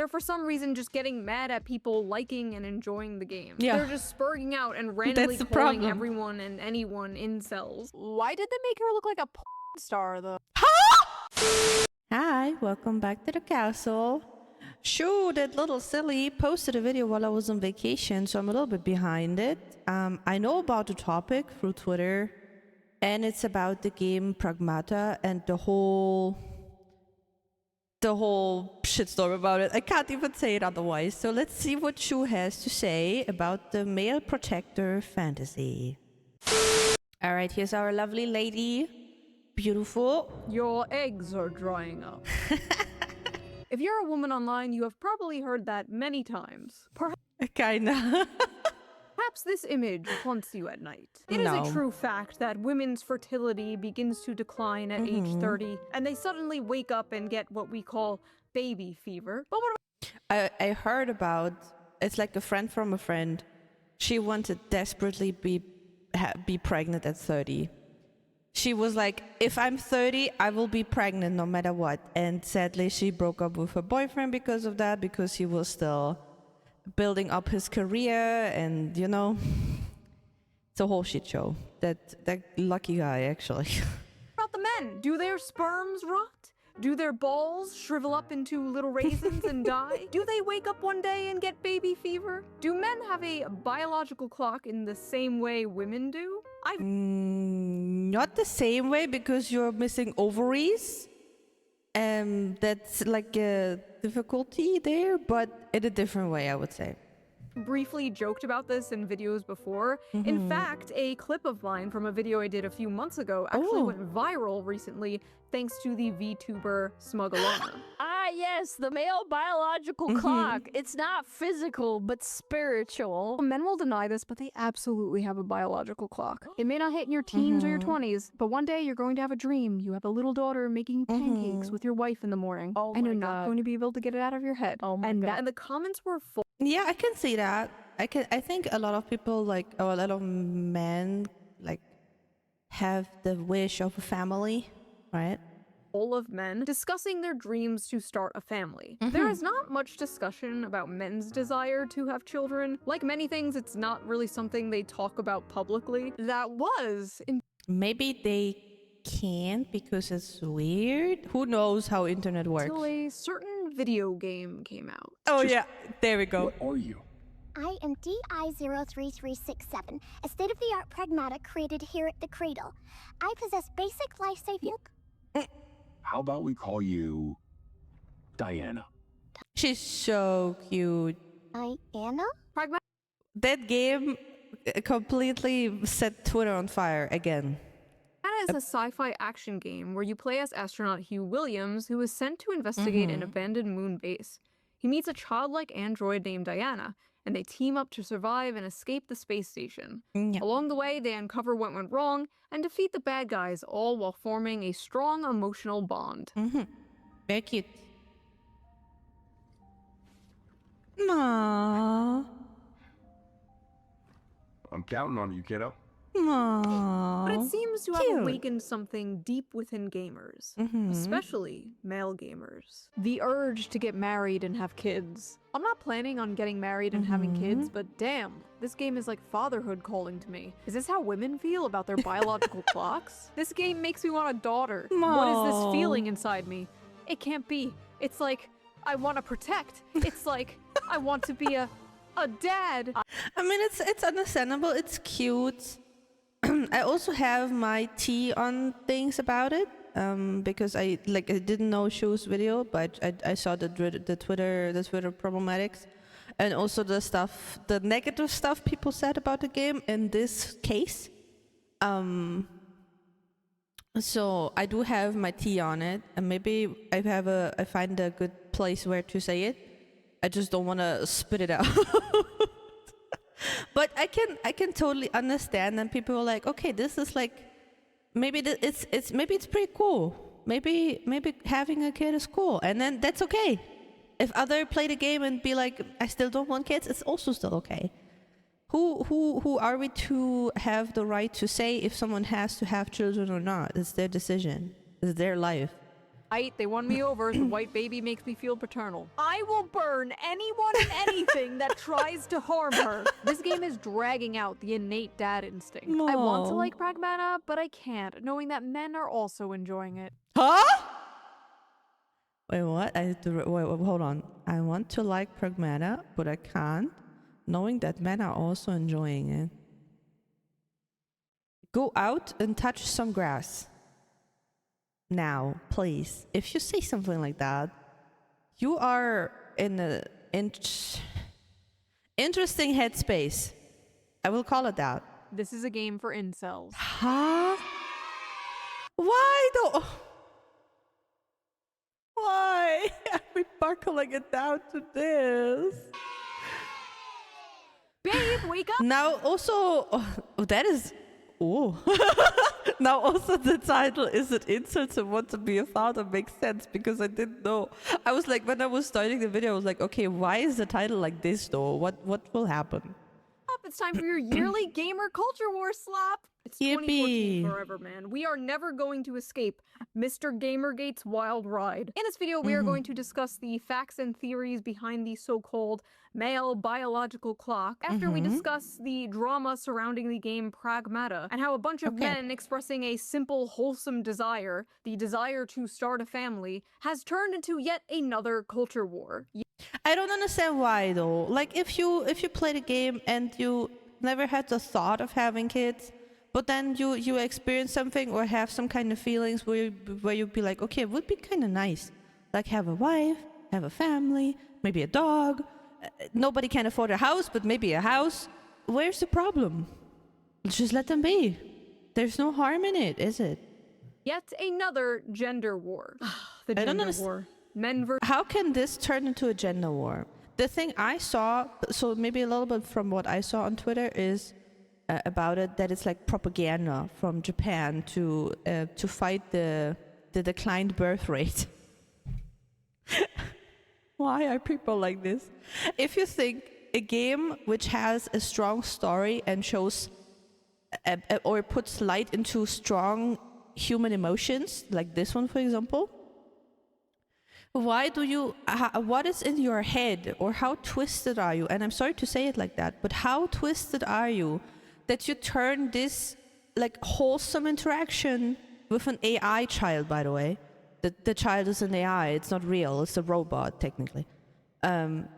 They're for some reason just getting mad at people liking and enjoying the game. Yeah. They're just spurging out and randomly That's the calling problem. everyone and anyone incels. Why did they make her look like a porn star though? Hi, welcome back to the castle. Sure, that little silly posted a video while I was on vacation, so I'm a little bit behind it. I know about the topic through Twitter, and it's about the game Pragmata and the whole shitstorm about it. I can't even say it otherwise. So let's see what Shu has to say about the male protector fantasy. All right, here's our lovely lady. Beautiful. Your eggs are drying up. If you're a woman online, you have probably heard that many times. Kinda. Perhaps this image haunts you at night. It is a true fact that women's fertility begins to decline at age 30, and they suddenly wake up and get what we call baby fever. But what I heard about, it's like a friend from a friend. She wanted desperately be pregnant at 30. She was like, if I'm 30, I will be pregnant no matter what. And sadly, she broke up with her boyfriend because of that, because he was still building up his career, and you know, it's a whole shit show. That lucky guy, actually. about the men? Do their sperms rot? Do their balls shrivel up into little raisins and die? Do they wake up one day and get baby fever? Do men have a biological clock in the same way women do? Not the same way, because you're missing ovaries. That's like a difficulty there, but in a different way, I would say. Briefly joked about this in videos before. In fact, a clip of mine from a video I did a few months ago actually went viral recently thanks to the VTuber Smuggalona. Ah, yes, the male biological clock. It's not physical, but spiritual. Men will deny this, but they absolutely have a biological clock. It may not hit in your teens or your 20s, but one day you're going to have a dream. You have a little daughter making pancakes with your wife in the morning, and you're not going to be able to get it out of your head. Oh my and God. and the comments were full. Yeah, I can see that. I think a lot of people, like, or a lot of men, like, have the wish of a family, right? Full of men discussing their dreams to start a family. There is not much discussion about men's desire to have children. Like many things, it's not really something they talk about publicly. That was in Maybe they can't because it's weird. Who knows how internet works? until a certain video game came out. Oh yeah, there we go. What are you? I am DI-03367, a state-of-the-art pragmata created here at the Cradle. I possess basic life-saving... How about we call you Diana? She's so cute. Diana? That game completely set Twitter on fire again. That is a sci-fi action game where you play as astronaut Hugh Williams, who is sent to investigate an abandoned moon base. He meets a childlike android named Diana, and they team up to survive and escape the space station. Yeah. Along the way, they uncover what went wrong and defeat the bad guys, all while forming a strong emotional bond. Very cute. Aww. I'm counting on you, kiddo. Aww. But it seems to have Cute. awakened something deep within gamers, especially male gamers. The urge to get married and have kids. I'm not planning on getting married and having kids, but damn, this game is like fatherhood calling to me. Is this how women feel about their biological clocks? This game makes me want a daughter. What is this feeling inside me? It can't be. It's like, I want to protect. It's like, I want to be a dad. I mean, it's understandable. It's cute. I also have my tea on things about it, because I didn't know Shu's video, but I saw the Twitter problematics, and also the negative stuff people said about the game in this case. So I do have my tea on it, and maybe I find a good place where to say it. I just don't want to spit it out. But I can totally understand, and people are like, okay, this is like, maybe it's pretty cool. Maybe having a kid is cool, and then that's okay. If other play the game and be like, I still don't want kids, it's also still okay. Who are we to have the right to say if someone has to have children or not? It's their decision. It's their life. They won me over. The white baby makes me feel paternal. I will burn anyone and anything that tries to harm her. This game is dragging out the innate dad instinct. I want to No. like Pragmata, but I can't, knowing that men are also enjoying it. Huh? Wait, what? I have to wait, hold on. I want to like Pragmata, but I can't, knowing that men are also enjoying it. Go out and touch some grass. Now, please. If you say something like that, you are in a interesting headspace. I will call it that. This is a game for incels. Huh? Why though? Why are we buckling it down to this? Babe, wake up! Now also, that is... Oh. Now also the title, Is It Insult to Want to Be a Father, makes sense because I didn't know. I was like, when I was starting the video, I was like, okay, why is the title like this though? What will happen? It's time for your yearly gamer culture war slap. It's 2014 forever, man. We are never going to escape Mr. Gamergate's wild ride. In this video, we are going to discuss the facts and theories behind the so-called male biological clock. After we discuss the drama surrounding the game Pragmata and how a bunch of men expressing a simple, wholesome desire, the desire to start a family, has turned into yet another culture war. I don't understand why though. Like if you play the game and you never had the thought of having kids, but then you experience something or have some kind of feelings where you'd be like, okay, it would be kind of nice, like have a wife, have a family, maybe a dog. Nobody can afford a house, but maybe a house. Where's the problem? Just let them be. There's no harm in it, is it? Yet another gender war. The gender war. Men versus... How can this turn into a gender war? The thing I saw, so maybe a little bit from what I saw on Twitter, is about it that it's like propaganda from Japan to fight the declined birth rate. Why are people like this? If you think a game which has a strong story and shows or puts light into strong human emotions, like this one, for example, why do you, what is in your head, or how twisted are you? And I'm sorry to say it like that, but how twisted are you that you turn this like wholesome interaction with an AI child, by the way? The child is an AI, it's not real, it's a robot technically. That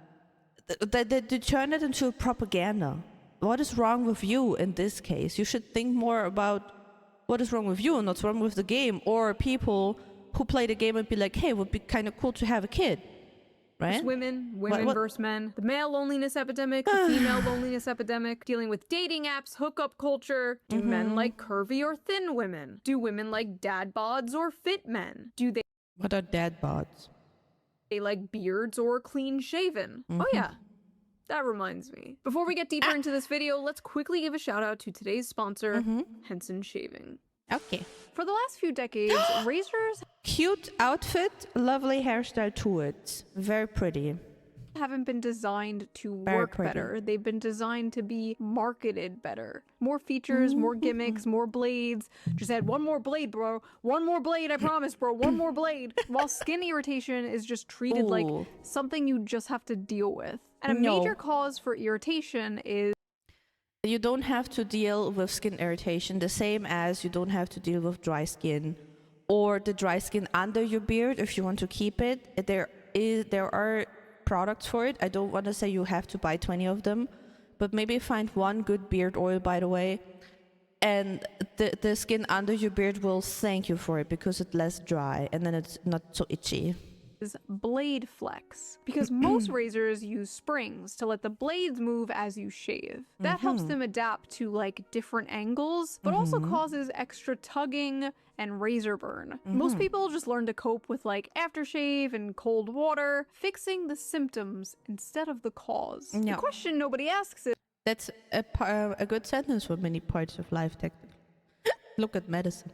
you turn it into propaganda. What is wrong with you in this case? You should think more about what is wrong with you and what's wrong with the game, or people who play the game and be like, hey, it would be kind of cool to have a kid, right? It's women versus men, the male loneliness epidemic, the female loneliness epidemic, dealing with dating apps, hookup culture. Do men like curvy or thin women? Do women like dad bods or fit men? Do they... What are dad bods? They like beards or clean shaven? Oh yeah. That reminds me. Before we get deeper into this video, let's quickly give a shout out to today's sponsor, Henson Shaving. Okay. For the last few decades, razors Cute outfit, lovely hairstyle to it. Very pretty. haven't been designed to work better. They've been designed to be marketed better. More features, more gimmicks, more blades. Just add one more blade, bro. One more blade, I promise, bro. One more blade. While skin irritation is just treated like something you just have to deal with. And a major cause for irritation is... You don't have to deal with skin irritation the same as you don't have to deal with dry skin or the dry skin under your beard if you want to keep it. There are products for it. I don't want to say you have to buy 20 of them, but maybe find one good beard oil, by the way, and the skin under your beard will thank you for it because it's less dry and then it's not so itchy. Is blade flex, because most razors use springs to let the blades move as you shave. That helps them adapt to like different angles, but also causes extra tugging and razor burn. Most people just learn to cope with like aftershave and cold water, fixing the symptoms instead of the cause. The question nobody asks is... That's a good sentence for many parts of life, technically. Look at medicine.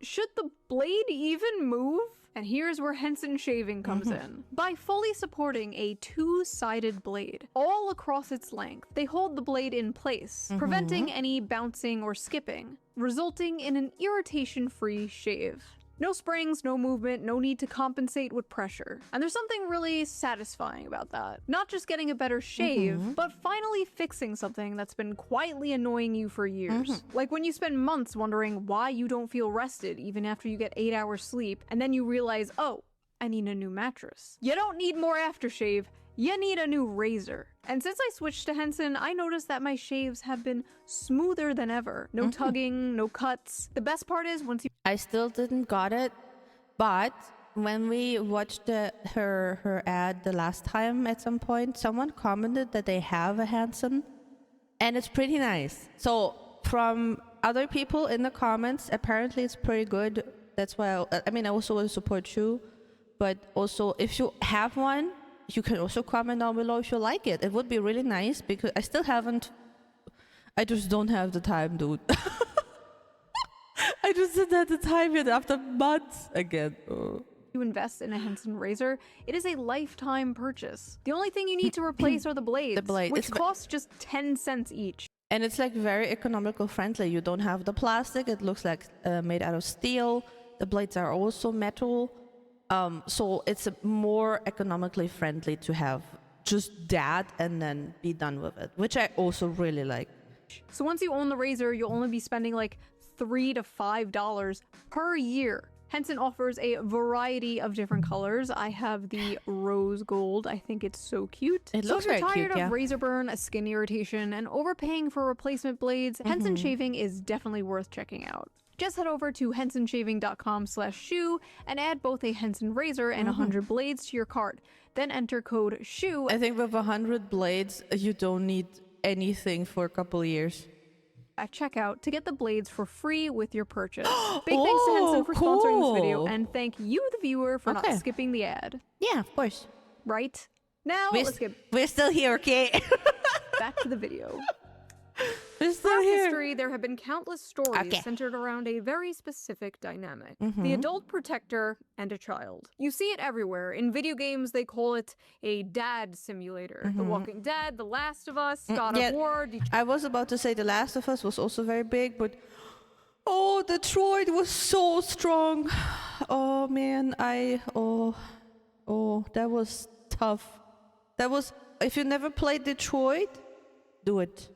Should the blade even move? And here's where Henson Shaving comes in. By fully supporting a two-sided blade all across its length, they hold the blade in place, preventing any bouncing or skipping, resulting in an irritation-free shave. No springs, no movement, no need to compensate with pressure. And there's something really satisfying about that. Not just getting a better shave, but finally fixing something that's been quietly annoying you for years. Like when you spend months wondering why you don't feel rested even after you get 8 hours sleep, and then you realize, oh, I need a new mattress. You don't need more aftershave, you need a new razor. And since I switched to Henson, I noticed that my shaves have been smoother than ever. No tugging, no cuts. The best part is once you I still didn't got it, but when we watched her ad the last time at some point, someone commented that they have a Hanson, and it's pretty nice. So from other people in the comments, apparently it's pretty good. That's why I also will support you, but also if you have one, you can also comment down below if you like it. It would be really nice because I still haven't. I just don't have the time, dude. I just didn't have the time yet after months again. you invest in a Henson razor, it is a lifetime purchase. The only thing you need to replace are the blades, which cost just 10 cents each. And it's like very economical friendly. You don't have the plastic. It looks like made out of steel. The blades are also metal. So it's more economically friendly to have just that and then be done with it, which I also really like. So once you own the razor, you'll only be spending like $3 to $5 per year. Henson offers a variety of different colors. I have the rose gold. I think it's so cute. It so looks if you're very tired cute, of razor burn, a skin irritation, and overpaying for replacement blades, Henson shaving is definitely worth checking out. Just head over to hensonshaving.com/shoe and add both a Henson razor and 100 blades to your cart. Then enter code SHOE. I think with 100 blades, you don't need anything for a couple of years. At checkout to get the blades for free with your purchase. Big thanks to Henson for sponsoring this video, and thank you, the viewer, for not skipping the ad. Yeah, of course. Right? Now, let's get we're still here, okay? back to the video. We're still Throughout here. history, there have been countless stories centered around a very specific dynamic. The adult protector and a child. You see it everywhere. In video games, they call it a dad simulator. The Walking Dead, The Last of Us, God of War. I was about to say The Last of Us was also very big, but oh, Detroit was so strong. Oh man, that was tough. That was, if you never played Detroit, do it.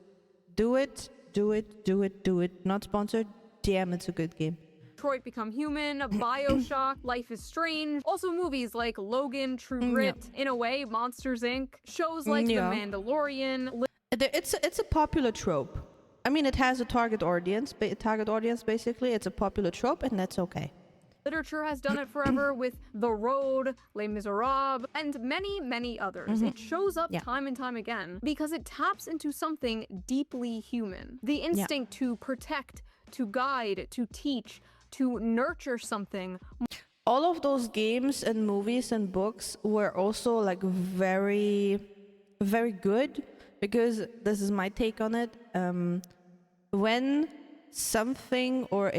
Do it. Not sponsored. Damn, it's a good game. Detroit Become Human, Bioshock, Life is Strange. Also movies like Logan, True Grit, In a Way, Monsters Inc. Shows like The Mandalorian. It's a popular trope. I mean, it has a target audience, basically. It's a popular trope, and that's okay. Literature has done it forever with The Road, Les Miserables, and many, many others. It shows up time and time again because it taps into something deeply human. The instinct to protect, to guide, to teach, to nurture something. All of those games and movies and books were also like very, very good because this is my take on it. When something or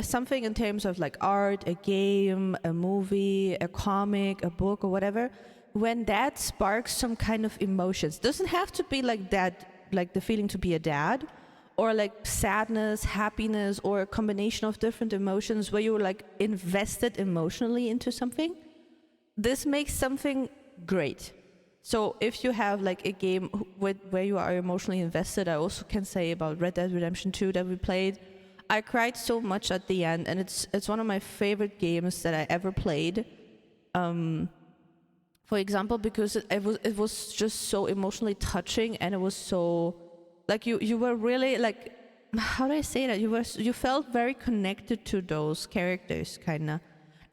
something in terms of like art, a game, a movie, a comic, a book or whatever, when that sparks some kind of emotions, doesn't have to be like that, like the feeling to be a dad, or like sadness, happiness, or a combination of different emotions where you're like invested emotionally into something, this makes something great. So if you have like a game where you are emotionally invested, I also can say about Red Dead Redemption 2 that we played. I cried so much at the end, and it's one of my favorite games that I ever played. For example, because it was just so emotionally touching, and it was so like you were really like, how do I say that? You felt very connected to those characters, kinda.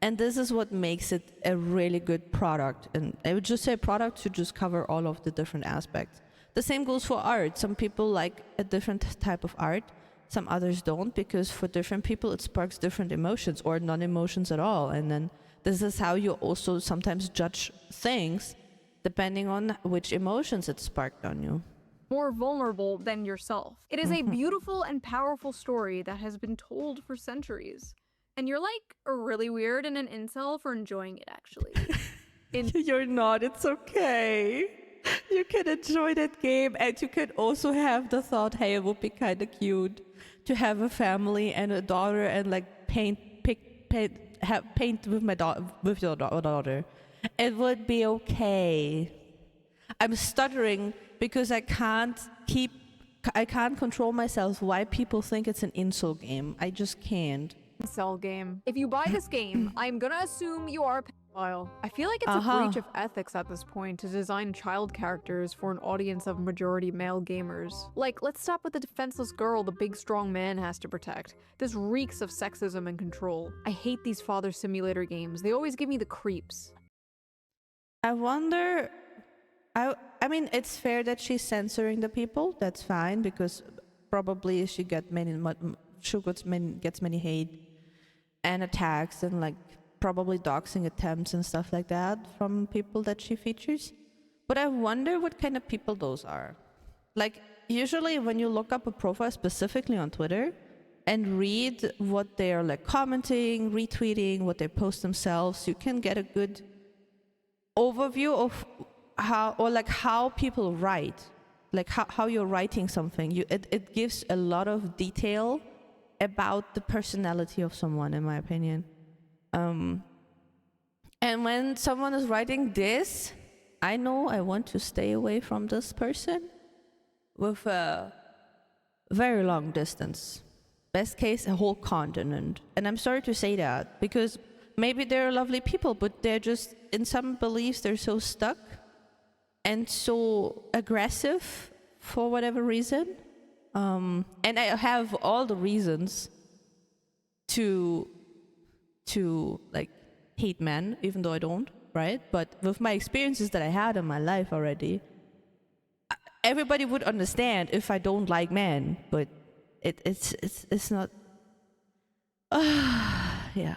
And this is what makes it a really good product. And I would just say product to just cover all of the different aspects. The same goes for art. Some people like a different type of art. Some others don't, because for different people it sparks different emotions or non-emotions at all. And then this is how you also sometimes judge things depending on which emotions it sparked on you. More vulnerable than yourself. It is a beautiful and powerful story that has been told for centuries. And you're like really weird and an incel for enjoying it, actually. You're not, it's okay. You can enjoy that game, and you can also have the thought, hey, it would be kind of cute to have a family and a daughter and like paint paint with my with your daughter. It would be okay. I'm stuttering because I can't control myself why people think it's an incel game. I just can't. Cell game. If you buy this game, I'm gonna assume you are a pedophile. I feel like it's a breach of ethics at this point to design child characters for an audience of majority male gamers. Like, let's stop with the defenseless girl the big strong man has to protect. This reeks of sexism and control. I hate these father simulator games. They always give me the creeps. I wonder. I mean, it's fair that she's censoring the people. That's fine because probably she gets many hate and attacks and like probably doxing attempts and stuff like that from people that she features. But I wonder what kind of people those are. Like usually when you look up a profile specifically on Twitter and read what they're like commenting, retweeting, what they post themselves, you can get a good overview of how people write, like how you're writing something. It gives a lot of detail about the personality of someone, in my opinion. And when someone is writing this, I know I want to stay away from this person with a very long distance. Best case, a whole continent. And I'm sorry to say that, because maybe they're lovely people, but they're just, in some beliefs, they're so stuck and so aggressive for whatever reason. And I have all the reasons to like hate men, even though I don't, right? But with my experiences that I had in my life already, everybody would understand if I don't like men, but it's not. Yeah.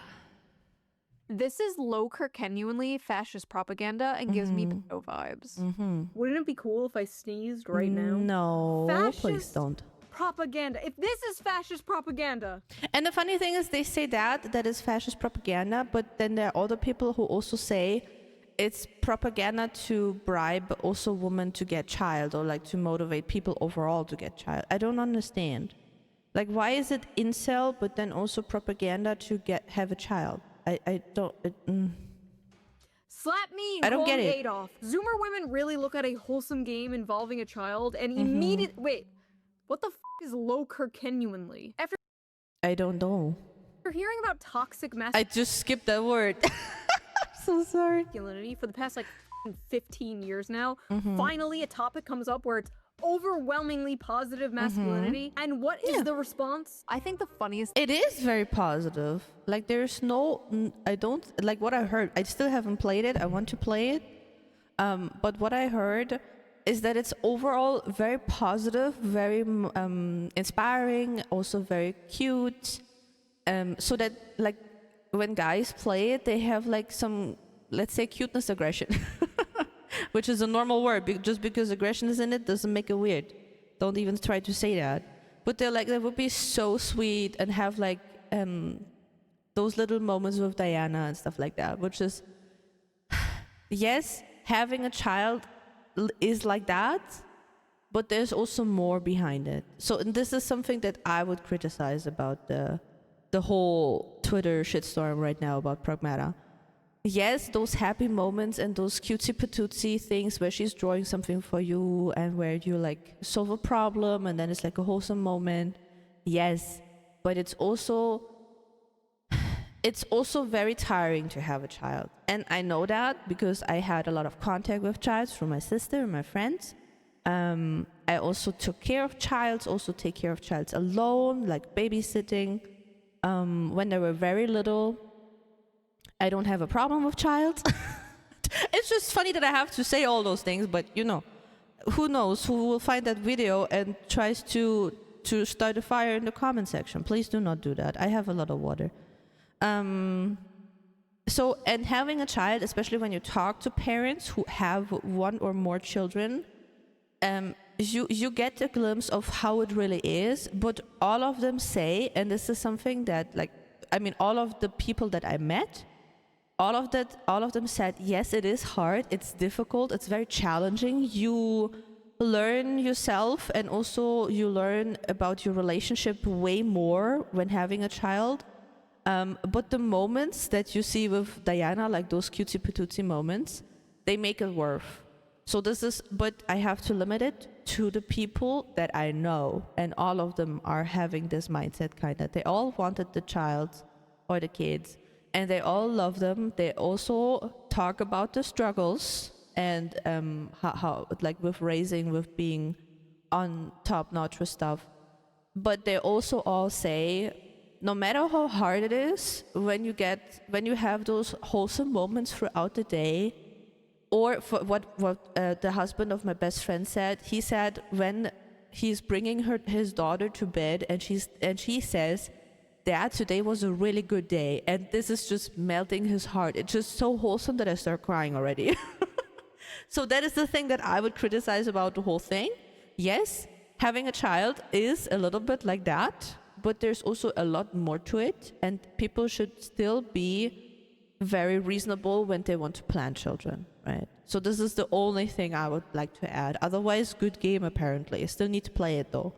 This is low genuinely fascist propaganda and gives me pedo vibes. Wouldn't it be cool if I sneezed right now? No, Fascist please don't. propaganda. If this is fascist propaganda. And the funny thing is they say that is fascist propaganda, but then there are other people who also say it's propaganda to bribe also women to get child, or like to motivate people overall to get child. I don't understand. Like, why is it incel but then also propaganda to have a child? I don't. Slap me and I don't call get me it. Adolf. Zoomer women really look at a wholesome game involving a child and immediately wait. What the is low genuinely? After I don't know. hearing about toxic I just skipped that word. So sorry. masculinity for the past like 15 years now, finally a topic comes up where it's overwhelmingly positive masculinity. And what is the response? I think the funniest It is very positive. Like there's no, I don't, like what I heard, I still haven't played it. I want to play it. But what I heard is that it's overall very positive, very inspiring, also very cute. So that like when guys play it, they have like some, let's say, cuteness aggression. Which is a normal word. Just because aggression is in it doesn't make it weird. Don't even try to say that. But they're like, they would be so sweet and have like those little moments with Diana and stuff like that. Which is, yes, having a child is like that, but there's also more behind it. So this is something that I would criticize about the whole Twitter shitstorm right now about Pragmata. Yes, those happy moments and those cutesy patootsy things where she's drawing something for you and where you like solve a problem and then it's like a wholesome moment. Yes, but it's also very tiring to have a child. And I know that because I had a lot of contact with child from my sister and my friends. I also took care of child, also take care of child alone, like babysitting. When they were very little, I don't have a problem with child. It's just funny that I have to say all those things, but you know, who knows who will find that video and tries to start a fire in the comment section. Please do not do that. I have a lot of water. So, and having a child, especially when you talk to parents who have one or more children, you get a glimpse of how it really is, but all of them say, and this is something that like, I mean, all of the people that I met, all of them said, yes, it is hard, it's difficult, it's very challenging. You learn yourself and also you learn about your relationship way more when having a child. But the moments that you see with Diana, like those cutesy patootsy moments, they make it worth. So but I have to limit it to the people that I know, and all of them are having this mindset kind of. They all wanted the child or the kids, and they all love them. They also talk about the struggles and how like with raising, with being on top notch with stuff. But they also all say, no matter how hard it is, when you have those wholesome moments throughout the day, or for what the husband of my best friend said, he said when he's bringing his daughter to bed and she says, "Dad, today was a really good day," and this is just melting his heart. It's just so wholesome that I start crying already. So that is the thing that I would criticize about the whole thing. Yes, having a child is a little bit like that, but there's also a lot more to it, and people should still be very reasonable when they want to plan children, right? So this is the only thing I would like to add. Otherwise, good game apparently. I still need to play it though.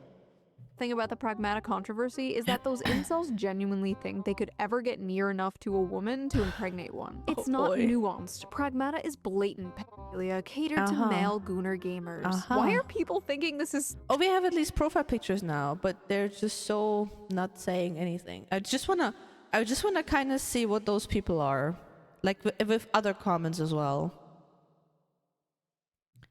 Thing about the Pragmata controversy is that those incels genuinely think they could ever get near enough to a woman to impregnate one. It's not nuanced. Pragmata is blatant pedophilia catered to male gooner gamers. Why are people thinking this is... Oh, we have at least profile pictures now, but they're just so not saying anything. I just wanna kind of see what those people are, like with other comments as well.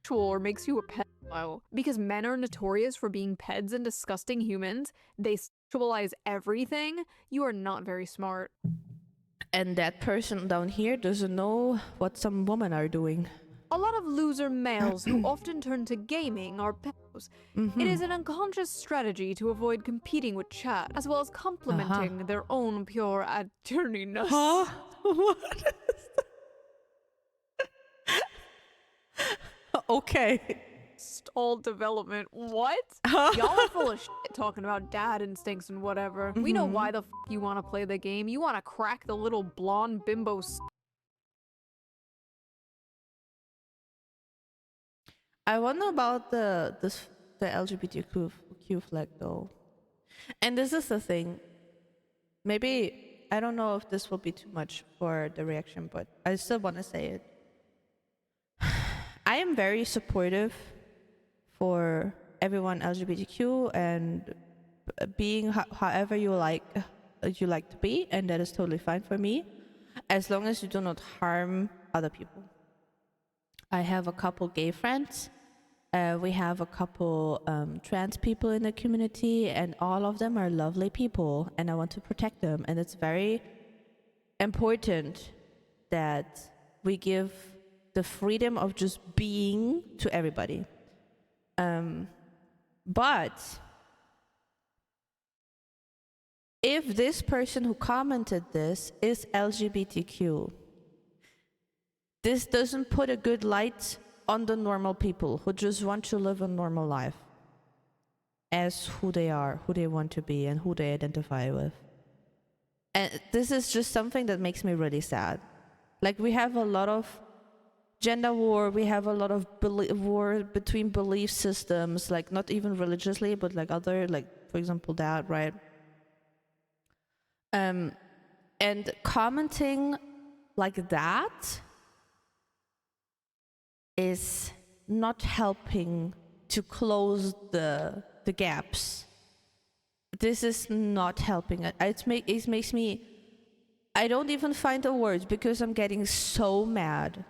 Or makes you a pedophile. Because men are notorious for being peds and disgusting humans. They sexualize everything. You are not very smart. And that person down here doesn't know what some women are doing. A lot of loser males who often turn to gaming are pedos. It is an unconscious strategy to avoid competing with chat, as well as complementing their own pure attorneyness. Huh? What? Okay. Stalled development. What? Y'all are full of shit talking about dad instincts and whatever. We know why the f you want to play the game. You want to crack the little blonde bimbo I wonder about the LGBTQ flag though. And this is the thing. Maybe, I don't know if this will be too much for the reaction, but I still want to say it. I am very supportive for everyone LGBTQ and being however you like to be, and that is totally fine for me, as long as you do not harm other people. I have a couple gay friends. We have a couple trans people in the community, and all of them are lovely people, and I want to protect them. And it's very important that we give the freedom of just being to everybody. But if this person who commented this is LGBTQ, this doesn't put a good light on the normal people who just want to live a normal life as who they are, who they want to be, and who they identify with. And this is just something that makes me really sad. Like, we have a lot of gender war, we have a lot of war between belief systems, like not even religiously, but like other, like for example that, right? And commenting like that is not helping to close the gaps. This is not helping. It makes me, I don't even find the words because I'm getting so mad.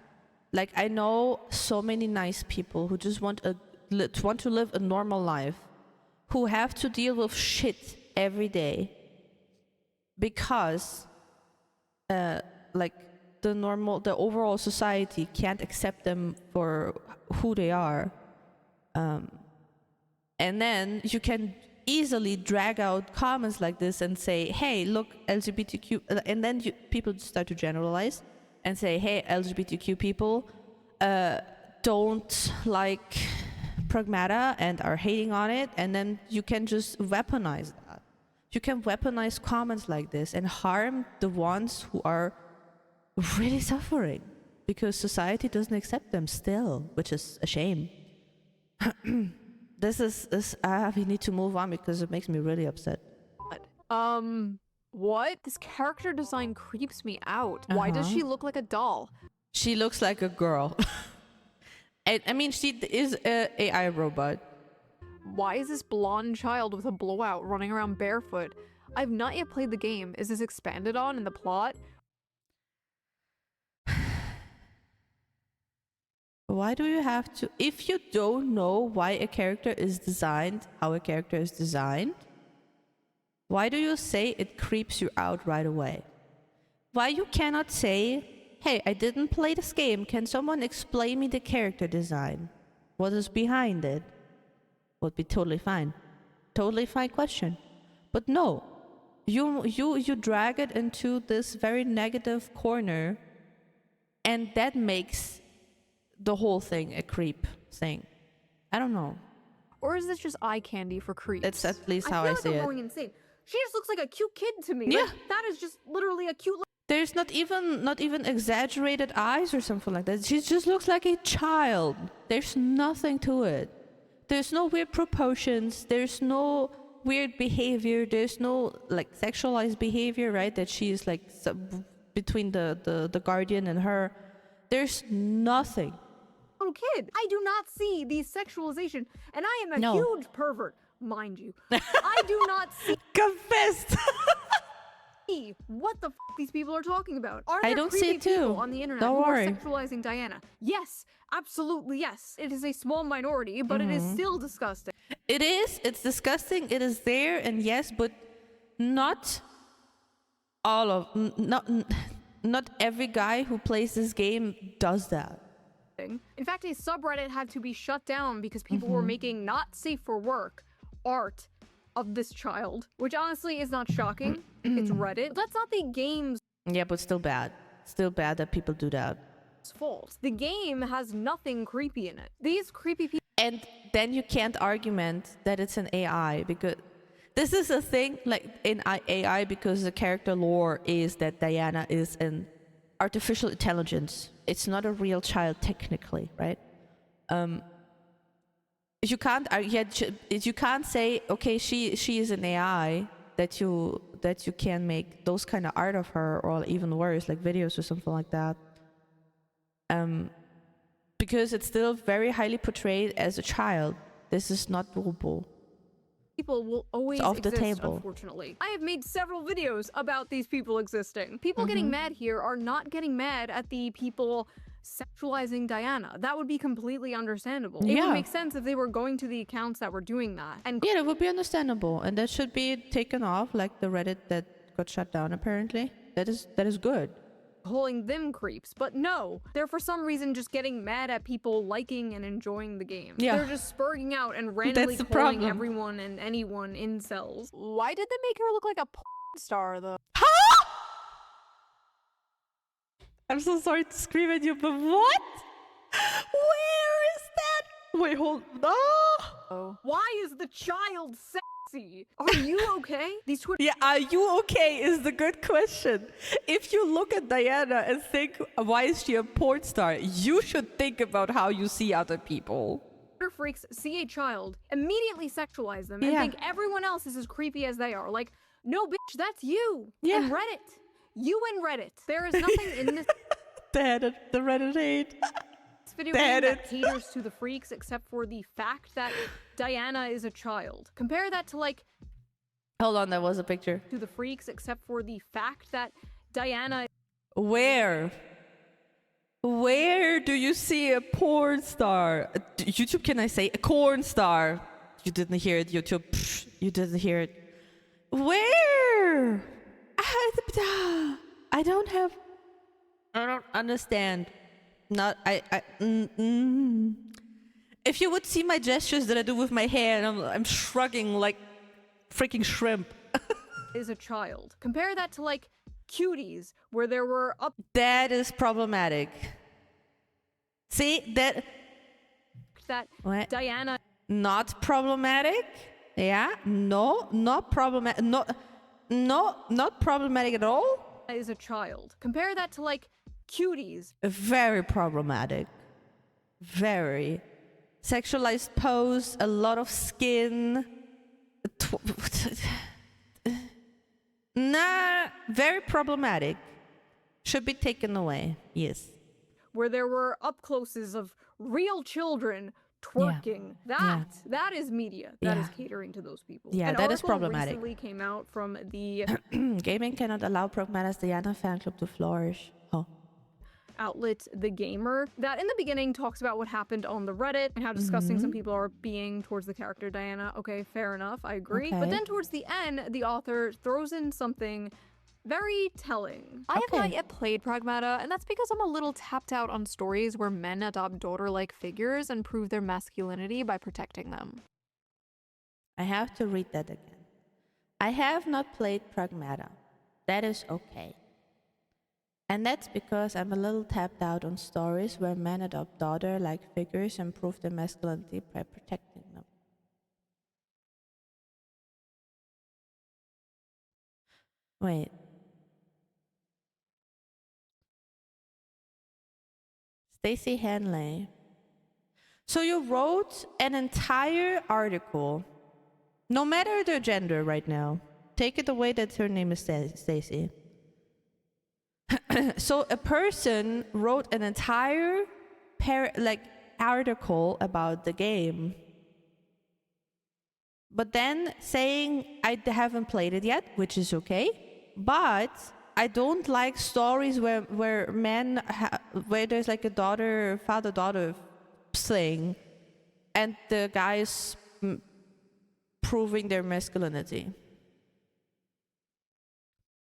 Like, I know so many nice people who just want to live a normal life, who have to deal with shit every day because like the overall society can't accept them for who they are. And then you can easily drag out comments like this and say, hey, look, LGBTQ, and then people start to generalize and say, hey, LGBTQ people don't like Pragmata and are hating on it, and then you can just weaponize that. You can weaponize comments like this and harm the ones who are really suffering because society doesn't accept them still, which is a shame. We need to move on because it makes me really upset. What? This character design creeps me out. Why does she look like a doll? She looks like a girl. And I mean, she is a AI robot. Why is this blonde child with a blowout running around barefoot? I've not yet played the game. Is this expanded on in the plot? Why do you have to... If you don't know why a character is designed, how a character is designed, why do you say it creeps you out right away? Why you cannot say, hey, I didn't play this game. Can someone explain me the character design? What is behind it? Would be totally fine. Totally fine question. But no, you drag it into this very negative corner, and that makes the whole thing a creep thing. I don't know. Or is this just eye candy for creeps? That's at least how I feel like see I'm it. going insane. She just looks like a cute kid to me. Yeah. Like, that is just literally a cute. There's not even exaggerated eyes or something like that. She just looks like a child. There's nothing to it. There's no weird proportions. There's no weird behavior. There's no like sexualized behavior, right? That she's like between the guardian and her. There's nothing. Little kid. I do not see the sexualization, and I am a No. huge pervert, mind you. I do not Confessed. see what the f these people are talking about. Are I there don't see creepy it too. people on the internet Don't who worry. are sexualizing Diana? Yes, absolutely yes. It is a small minority, but it is still disgusting. It is. It's disgusting. It is there, and yes, but not all of not every guy who plays this game does that. In fact, a subreddit had to be shut down because people were making not safe for work art of this child, which honestly is not shocking. It's Reddit. That's not the game's Yeah, but still bad. Still bad that people do that. fault. The game has nothing creepy in it. These creepy people. And then you can't argument that it's an AI, because this is a thing like in AI, because the character lore is that Diana is an artificial intelligence. It's not a real child technically, right? You can't you can't say, okay, she is an AI, that you can make those kind of art of her, or even worse, like videos or something like that. Because it's still very highly portrayed as a child. This is not doable. People will always off the exist, table. unfortunately. I have made several videos about these people existing. People getting mad here are not getting mad at the people sexualizing Diana. That would be completely understandable. It Yeah. would make sense if they were going to the accounts that were doing that. And Yeah, that would be understandable, and that should be taken off, like the Reddit that got shut down apparently. That is good. calling them creeps. But no, they're for some reason just getting mad at people liking and enjoying the game. Yeah. They're just spurting out and randomly the calling problem. everyone and anyone incels. Why did they make her look like a porn star though? I'm so sorry to scream at you, but what? Where is that? Wait, hold. Oh. Why is the child sexy? Are you okay? These Twitter Yeah, are you okay is the good question. If you look at Diana and think, why is she a porn star? You should think about how you see other people. freaks see a child, immediately sexualize them, and Yeah. think everyone else is as creepy as they are. Like, no, bitch, that's you. Yeah. And Reddit. You and Reddit. There is nothing in this The Reddit hate. video Damn game it. that caters to the freaks except for the fact that Diana is a child. Compare that to, like, Hold on, there was a picture. to the freaks except for the fact that Diana Where? Where do you see a porn star? YouTube, can I say a corn star? You didn't hear it, YouTube. Psh, you didn't hear it. Where? I don't have. I don't understand. Not If you would see my gestures that I do with my hair, and I'm shrugging like freaking shrimp. is a child. Compare that to, like, Cuties, where there were up That is problematic. See that? that What? Diana Not problematic. Yeah. No. Not problematic. Not problematic at all. is a child. Compare that to, like, Cuties, Very problematic. Very. Sexualized pose, a lot of skin. Nah, very problematic. Should be taken away. Yes. where there were up closes of real children twerking. That is media. That is Yeah. catering to those people. Yeah, An that is article problematic. recently came out from the Gaming cannot allow Pragmata's Diana fan club to flourish. Oh. outlet The Gamer that in the beginning talks about what happened on the Reddit and how disgusting some people are being towards the character Diana. Okay, fair enough, I agree. But Okay. then towards the end, the author throws in something very telling. I have not yet played Pragmata, and that's because I'm a little tapped out on stories where men adopt daughter-like figures and prove their masculinity by protecting them. I have to read that again. I have not played Pragmata. That is okay. And that's because I'm a little tapped out on stories where men adopt daughter-like figures and prove their masculinity by protecting them. Wait. Stacey Hanley. So you wrote an entire article, no matter their gender right now. Take it away that her name is Stacey. So a person wrote an entire article about the game, but then saying I haven't played it yet, which is okay, but I don't like stories where men where there's like a father-daughter thing, and the guys proving their masculinity.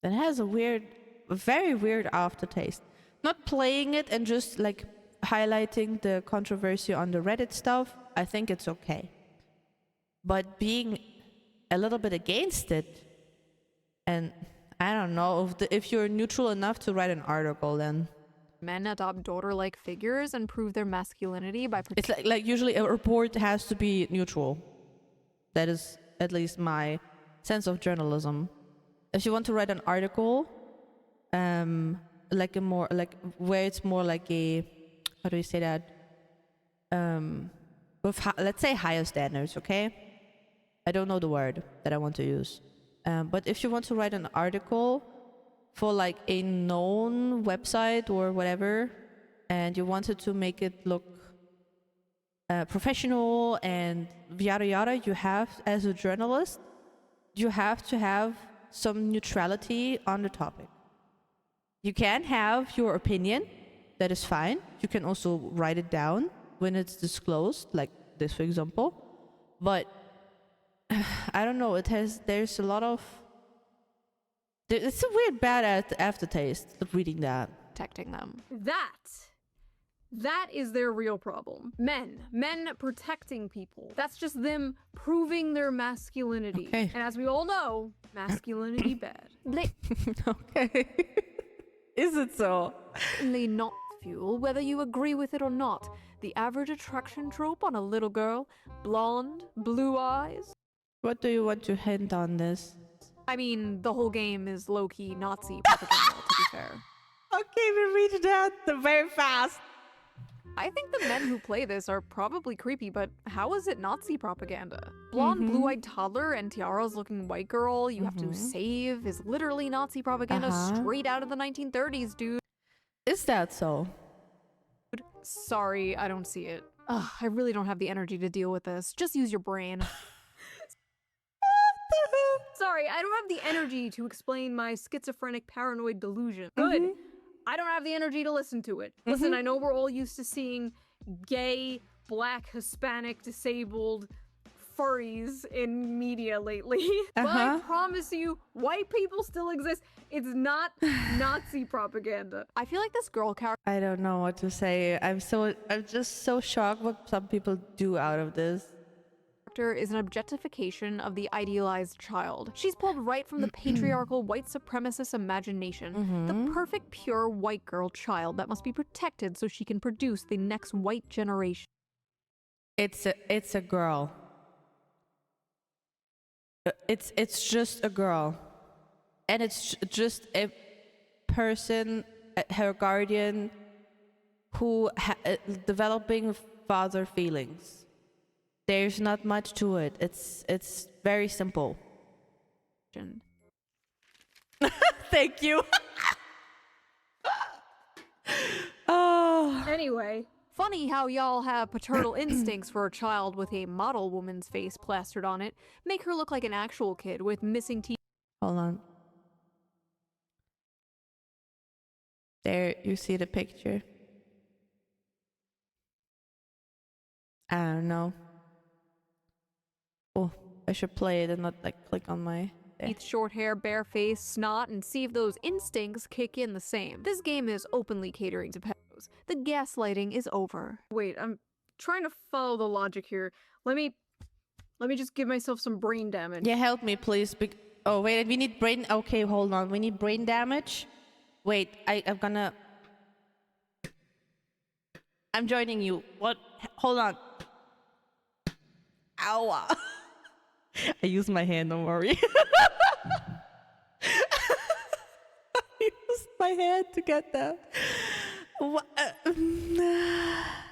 That has a very weird aftertaste. Not playing it and just like highlighting the controversy on the Reddit stuff, I think it's okay. But being a little bit against it, and I don't know if you're neutral enough to write an article, then Men adopt daughter-like figures and prove their masculinity by it's like usually a report has to be neutral. That is at least my sense of journalism. If you want to write an article, like a more like where it's more like a, how do you say that? With let's say higher standards, okay? I don't know the word that I want to use. But if you want to write an article for like a known website or whatever, and you wanted to make it look professional and yada yada, you have, as a journalist, you have to have some neutrality on the topic. You can have your opinion, that is fine. You can also write it down when it's disclosed, like this, for example. But I don't know, there's a lot of, it's a weird bad aftertaste of reading that. protecting them. That is their real problem. Men protecting people. That's just them proving their masculinity. Okay. And as we all know, masculinity bad. Okay. Is it so? Blatantly not fuel, whether you agree with it or not. The average attraction trope on a little girl, blonde, blue eyes. What do you want to hint on this? I mean, the whole game is low-key Nazi propaganda, to be fair. Okay, we reached that very fast. I think the men who play this are probably creepy, but how is it Nazi propaganda? Blonde, blue-eyed toddler and tiaras looking white girl you have to save is literally Nazi propaganda straight out of the 1930s, dude. Is that so? Sorry, I don't see it. Ugh, I really don't have the energy to deal with this. Just use your brain. Sorry, I don't have the energy to explain my schizophrenic paranoid delusion. Good. I don't have the energy to listen to it. Listen, I know we're all used to seeing gay, black, Hispanic, disabled furries in media lately. But I promise you, white people still exist. It's not Nazi propaganda. I feel like this girl character I don't know what to say. I'm just so shocked what some people do out of this. is an objectification of the idealized child. She's pulled right from the patriarchal white supremacist imagination. The perfect pure white girl child that must be protected so she can produce the next white generation. It's a girl. It's just a girl. And it's just a person, her guardian, who developing father feelings. There's not much to it. It's very simple. Thank you. Oh. Anyway, Funny how y'all have paternal instincts for a child with a model woman's face plastered on it. Make her look like an actual kid with missing teeth. Hold on. There, you see the picture. I don't know. Oh, I should play it and not like click on my... Teeth, short hair, bare face, snot, and see if those instincts kick in the same. This game is openly catering to pedos. The gaslighting is over. wait, I'm trying to follow the logic here. Let me just give myself some brain damage. Yeah, help me, please. Oh, wait, we need brain... Okay, hold on. We need brain damage. Wait, I'm gonna... I'm joining you. What? Hold on. Ow. I use my hand, don't worry. I used my hand to get that.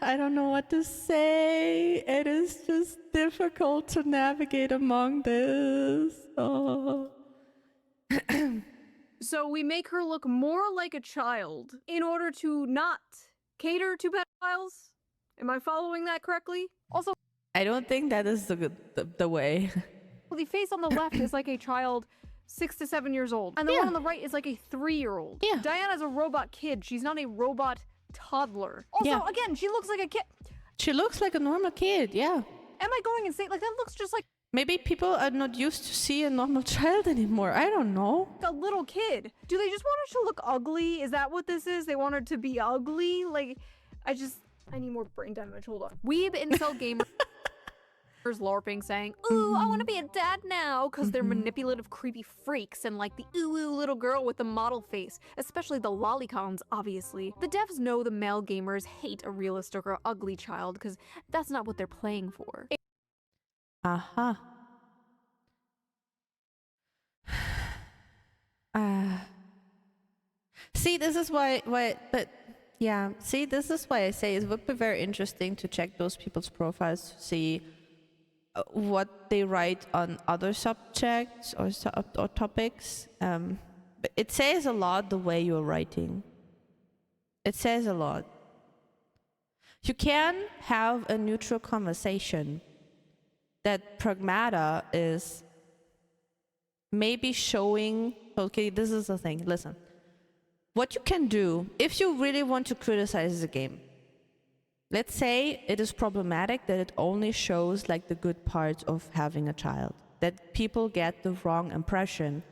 I don't know what to say. It is just difficult to navigate among this. Oh. So we make her look more like a child in order to not cater to pedophiles? Am I following that correctly? Also, I don't think that is the way. the face on the left is like a child 6 to 7 years old, and the one on the right is like a 3-year-old. Yeah. Diana's a robot kid. She's not a robot toddler. Also, Yeah. again, she looks like a kid. She looks like a normal kid, yeah. Am I going insane? Like, that looks just like Maybe people are not used to see a normal child anymore. I don't know. a little kid. Do they just want her to look ugly? Is that what this is? They want her to be ugly? Like, I need more brain damage. Hold on. Weeb incel gamers LARPing saying, ooh, I want to be a dad now, because they're manipulative, creepy freaks and like the ooh little girl with the model face, especially the lolicons, obviously. The devs know the male gamers hate a realistic or ugly child, because that's not what they're playing for. Aha. See, this is why, but yeah, see, this is why I say it would be very interesting to check those people's profiles to see what they write on other subjects or topics. But it says a lot the way you're writing. It says a lot. You can have a neutral conversation that Pragmata is maybe showing, okay, this is the thing, listen. What you can do, if you really want to criticize the game, let's say it is problematic that it only shows like the good parts of having a child, that people get the wrong impression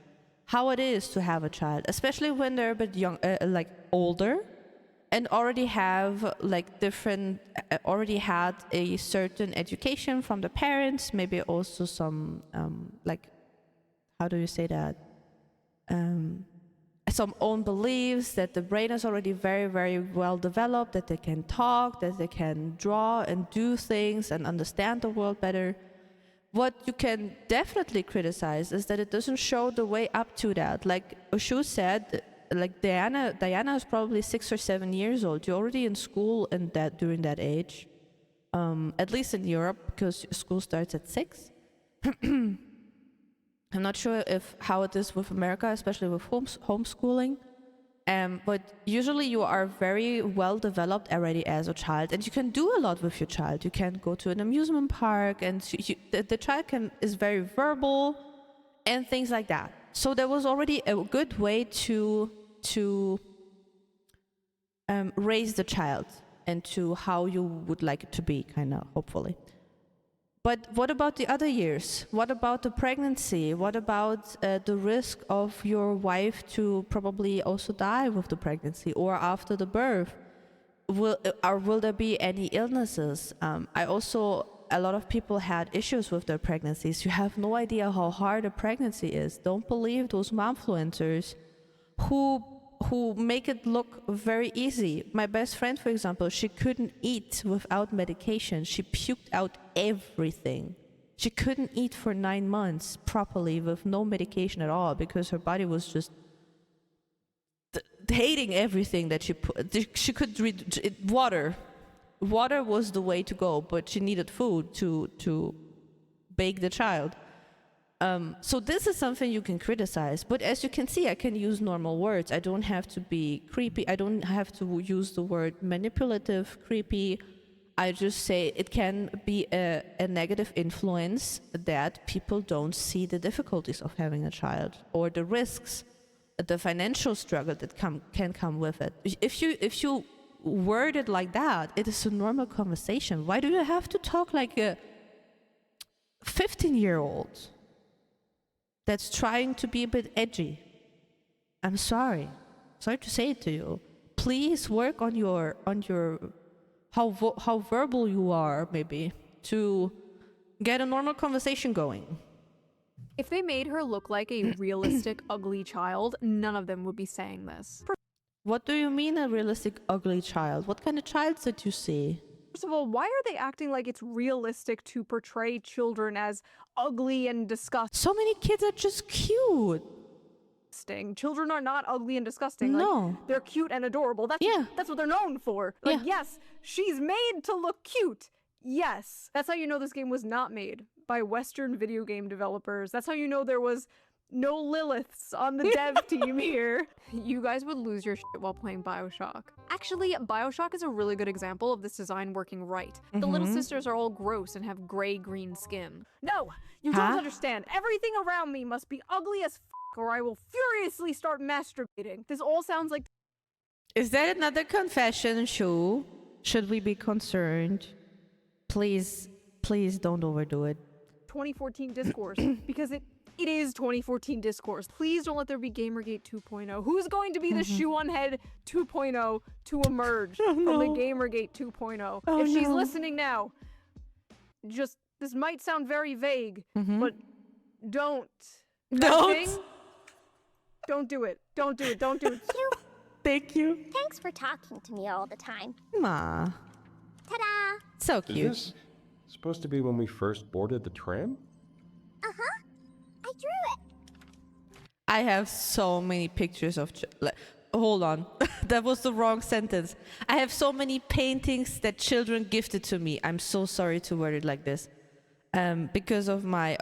how it is to have a child, especially when they're a bit young, like older, and already have like different, already had a certain education from the parents, maybe also some like, how do you say that? Some own beliefs, that the brain is already very, very well developed, that they can talk, that they can draw and do things and understand the world better. What you can definitely criticize is that it doesn't show the way up to that. Like Oshu said, like Diana is probably 6 or 7 years old. You're already in school and that during that age, at least in Europe, because school starts at 6. I'm not sure how it is with America, especially with homeschooling. But usually you are very well developed already as a child, and you can do a lot with your child. You can go to an amusement park, and the child is very verbal and things like that. So there was already a good way to raise the child into how you would like it to be, kind of, hopefully. But what about the other years? What about the pregnancy? What about the risk of your wife to probably also die with the pregnancy or after the birth? Will there be any illnesses? A lot of people had issues with their pregnancies. You have no idea how hard a pregnancy is. Don't believe those momfluencers who make it look very easy. My best friend, for example, she couldn't eat without medication. She puked out everything. She couldn't eat for 9 months properly with no medication at all because her body was just hating everything that she put. She could read water. Water was the way to go, but she needed food to bake the child. So this is something you can criticize, but as you can see, I can use normal words. I don't have to be creepy. I don't have to use the word manipulative, creepy. I just say it can be a negative influence that people don't see the difficulties of having a child or the risks, the financial struggle that can come with it. If you word it like that, it is a normal conversation. Why do you have to talk like a 15-year-old that's trying to be a bit edgy? I'm sorry to say it to you. Please work on your how verbal you are, maybe, to get a normal conversation going. If they made her look like a realistic, ugly child, none of them would be saying this. What do you mean a realistic ugly child? What kind of child did you see? First of all, why are they acting like it's realistic to portray children as ugly and disgusting? So many kids are just cute. Children are not ugly and disgusting. No. Like, they're cute and adorable. That's what they're known for. Like, yes, she's made to look cute. Yes. That's how you know this game was not made by Western video game developers. That's how you know there was no Liliths on the dev team here. You guys would lose your shit while playing BioShock. Actually, BioShock is a really good example of this design working right. The little sisters are all gross and have gray-green skin. No, you don't understand. Everything around me must be ugly as or I will furiously start masturbating. This all sounds like... Is that another confession, Shu? Should we be concerned? Please don't overdo it. 2014 discourse, because it is 2014 discourse. Please don't let there be Gamergate 2.0. Who's going to be the shoe on head 2.0 to emerge from the Gamergate 2.0? If she's listening now, just, this might sound very vague, but don't. Don't do it. Don't do it. Don't do it. Thank you. Thanks for talking to me all the time. Ma. Ta-da! So Is cute. this supposed to be when we first boarded the tram? Uh-huh. I drew it. I have so many pictures of... hold on. That was the wrong sentence. I have so many paintings that children gifted to me. I'm so sorry to word it like this. Because of my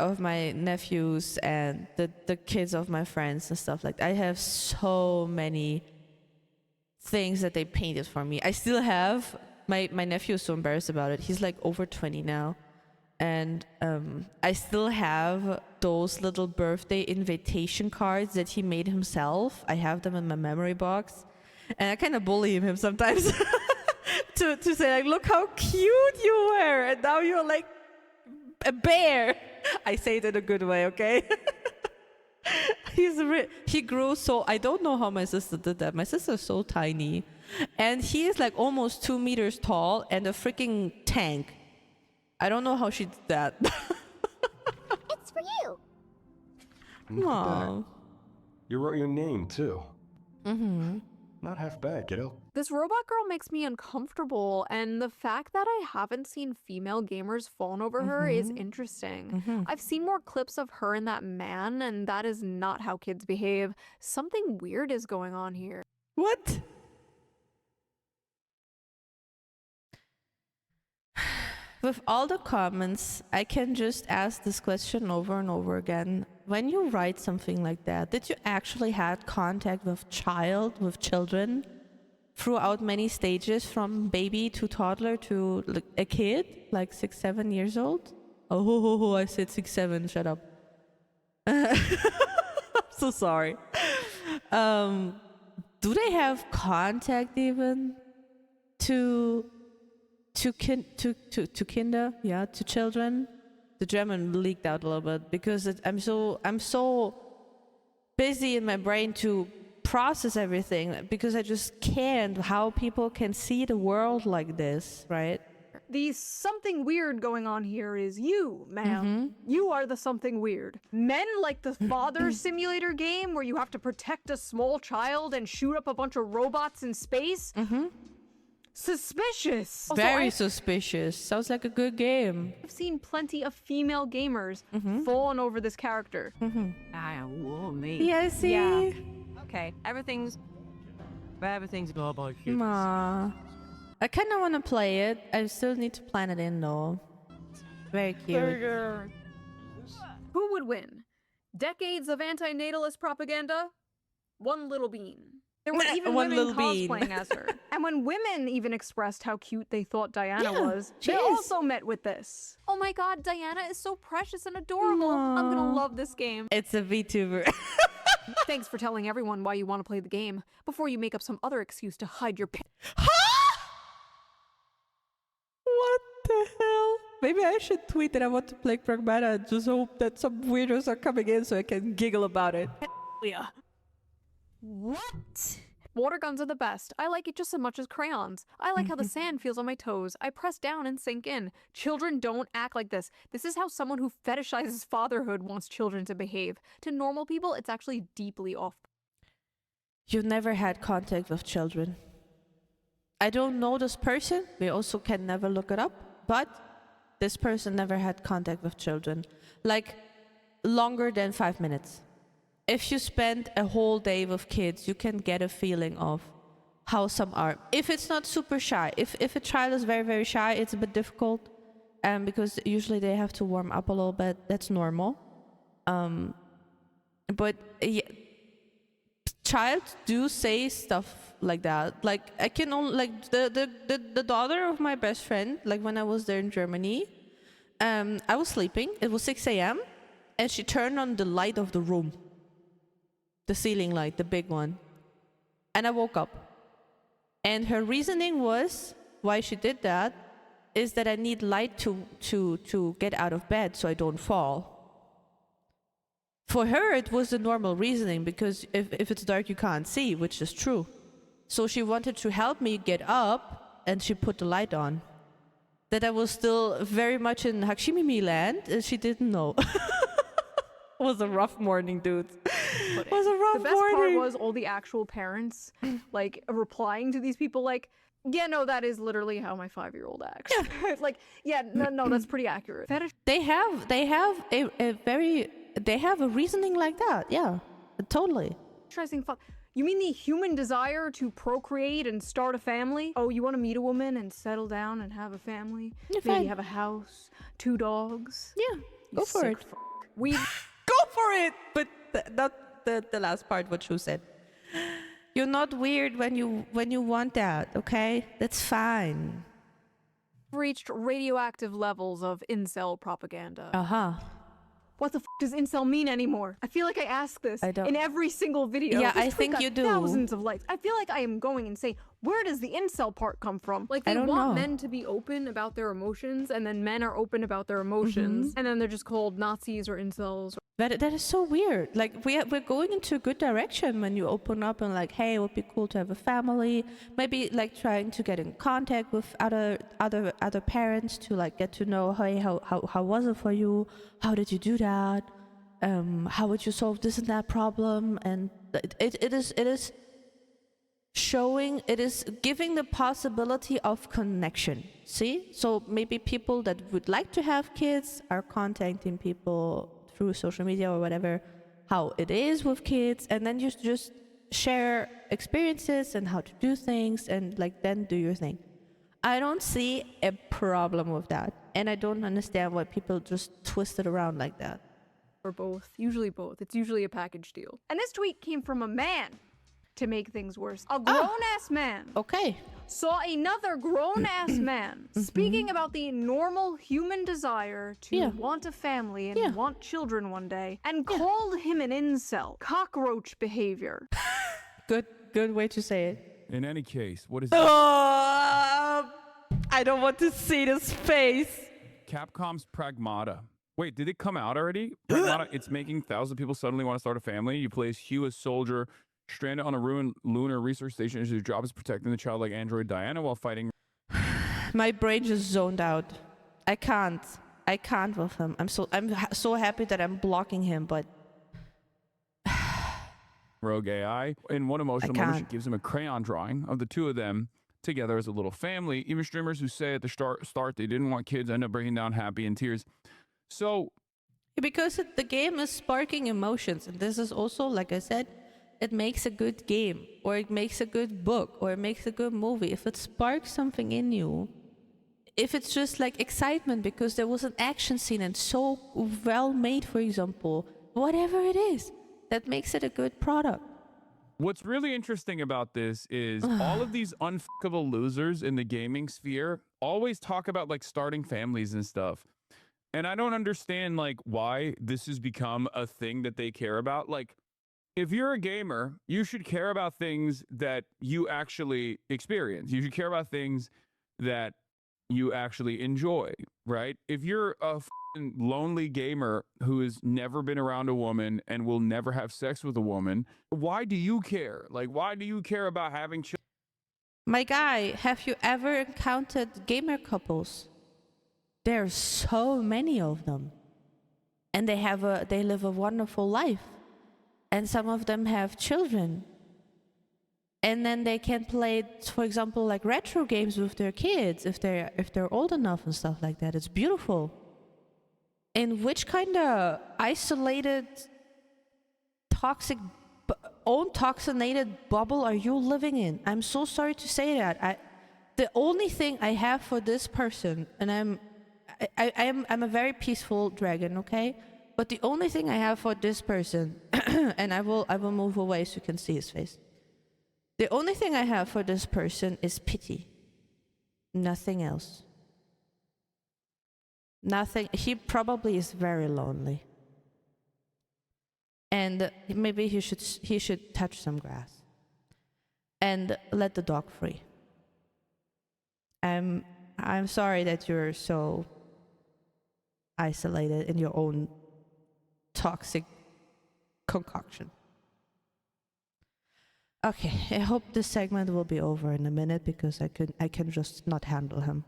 nephews and the kids of my friends and stuff like that. I have so many things that they painted for me. I still have... My nephew is so embarrassed about it. He's like over 20 now. And I still have those little birthday invitation cards that he made himself. I have them in my memory box. And I kind of bully him sometimes to say, like, look how cute you were. And now you're like a bear. I say it in a good way, okay? He grew so... I don't know how my sister did that. My sister's so tiny. And he is like almost 2 meters tall and a freaking tank. I don't know how she did that. It's for you. Aww. You wrote your name, too. Mm-hmm. Not half bad, kiddo. This robot girl makes me uncomfortable, and the fact that I haven't seen female gamers fawn over her is interesting. I've seen more clips of her and that man, and that is not how kids behave. Something weird is going on here. What? With all the comments, I can just ask this question over and over again. When you write something like that, did you actually have contact with children throughout many stages, from baby to toddler to like, a kid, like 6, 7 years old? Oh, I said 6, 7, shut up. I'm so sorry. Do they have contact even to kinder, yeah, to children? The German leaked out a little bit because I'm so busy in my brain to process everything, because I just can't how people can see the world like this, right? The something weird going on here is you, ma'am. You are the something weird. Men like the Father Simulator game where you have to protect a small child and shoot up a bunch of robots in space. Suspicious. Very suspicious. Sounds like a good game. I've seen plenty of female gamers fawn over this character. Yeah, see? Yeah. Okay, everything's all about you. Aw. I kind of want to play it. I still need to plan it in though. Very cute. Who would win? Decades of anti-natalist propaganda, one little bean. There were even One women little bean. cosplaying as her. And when women even expressed how cute they thought Diana Yeah, was, she they is. also met with this. Oh my god, Diana is so precious and adorable. I'm gonna Aw. love this game. It's a VTuber. Thanks for telling everyone why you want to play the game, before you make up some other excuse to hide your What the hell? Maybe I should tweet that I want to play Pragmata and just hope that some weirdos are coming in so I can giggle about it. Yeah. What? Water guns are the best. I like it just as much as crayons. I like how the sand feels on my toes. I press down and sink in. Children don't act like this. This is how someone who fetishizes fatherhood wants children to behave. To normal people, it's actually deeply off. You never had contact with children. I don't know this person. We also can never look it up. But this person never had contact with children. Like, longer than 5 minutes. If you spend a whole day with kids, you can get a feeling of how some are. If it's not super shy, if a child is very, very shy, it's a bit difficult because usually they have to warm up a little bit. That's normal. But yeah, child do say stuff like that. Like I can only like the daughter of my best friend. Like when I was there in Germany, I was sleeping. It was 6 a.m. and she turned on the light of the room. The ceiling light, the big one. And I woke up. And her reasoning was why she did that is that I need light to get out of bed so I don't fall. For her, it was the normal reasoning because if it's dark, you can't see, which is true. So she wanted to help me get up and she put the light on. That I was still very much in Hakshimimi land and she didn't know. It was a rough morning, dude. It was a rough The best morning. part was all the actual parents, like, replying to these people like, yeah, no, that is literally how my 5-year-old acts. Yeah. Like, yeah, no, that's pretty accurate. They have a reasoning like that. Yeah, totally. Fetishizing fuck. You mean the human desire to procreate and start a family? Oh, you want to meet a woman and settle down and have a family? You're Maybe fine. have a house, 2 dogs? Yeah, go for it. We Go for it. But not the last part, what you said. You're not weird when you want that, okay? That's fine. reached radioactive levels of incel propaganda. Uh-huh. What the f does incel mean anymore? I feel like I ask this I don't- in every single video. Yeah, This I tweet think got you do. Thousands of likes. I feel like I am going insane. Where does the incel part come from? Like I they don't want know. men to be open about their emotions, and then men are open about their emotions, and then they're just called Nazis or incels. That is so weird. Like we're going into a good direction when you open up and like, hey, it would be cool to have a family. Maybe like trying to get in contact with other parents to like get to know, hey, how was it for you? How did you do that? How would you solve this and that problem? And it is showing, it is giving the possibility of connection. See? So maybe people that would like to have kids are contacting people through social media or whatever, how it is with kids, and then you just share experiences and how to do things and like then do your thing. I don't see a problem with that, and I don't understand why people just twist it around like that. Or both. Usually both. It's usually a package deal. And this tweet came from a man to make things worse. A grown-ass man Okay. saw another grown-ass man speaking about the normal human desire to Yeah. want a family and Yeah. want children one day, and called him an incel. Cockroach behavior. Good way to say it. In any case, what is I don't want to see this face. Capcom's Pragmata? Wait, did it come out already? Pragmata, it's making thousands of people suddenly want to start a family. You play as Hugh, a soldier, stranded on a ruined lunar research station. His job is protecting the childlike android Diana while fighting. My brain just zoned out. I can't with him. I'm so happy that I'm blocking him, but Rogue AI. In one emotional I moment, she can't. gives him a crayon drawing of the two of them together as a little family. Even streamers who say at the start they didn't want kids end up breaking down happy in tears. So, because the game is sparking emotions, and this is also, like I said, it makes a good game, or it makes a good book, or it makes a good movie. If it sparks something in you, if it's just like excitement because there was an action scene and so well made, for example, whatever it is that makes it a good product. What's really interesting about this is all of these unfuckable losers in the gaming sphere always talk about like starting families and stuff. And I don't understand like why this has become a thing that they care about. Like, if you're a gamer, you should care about things that you actually experience. You should care about things that you actually enjoy, right? If you're a lonely gamer who has never been around a woman and will never have sex with a woman, why do you care? Like, why do you care about having children? My guy, have you ever encountered gamer couples? There's so many of them. And they live a wonderful life. And some of them have children. And then they can play, for example, like retro games with their kids if they're old enough and stuff like that. It's beautiful. In which kind of isolated, toxic, toxinated bubble are you living in? I'm so sorry to say that. The only thing I have for this person, and I'm a very peaceful dragon, okay? But the only thing I have for this person, and I will move away so you can see his face. The only thing I have for this person is pity. Nothing else. Nothing. He probably is very lonely. And maybe he should touch some grass. And let the dog free. I'm sorry that you're so isolated in your own toxic concoction. Okay, I hope this segment will be over in a minute because I can just not handle him.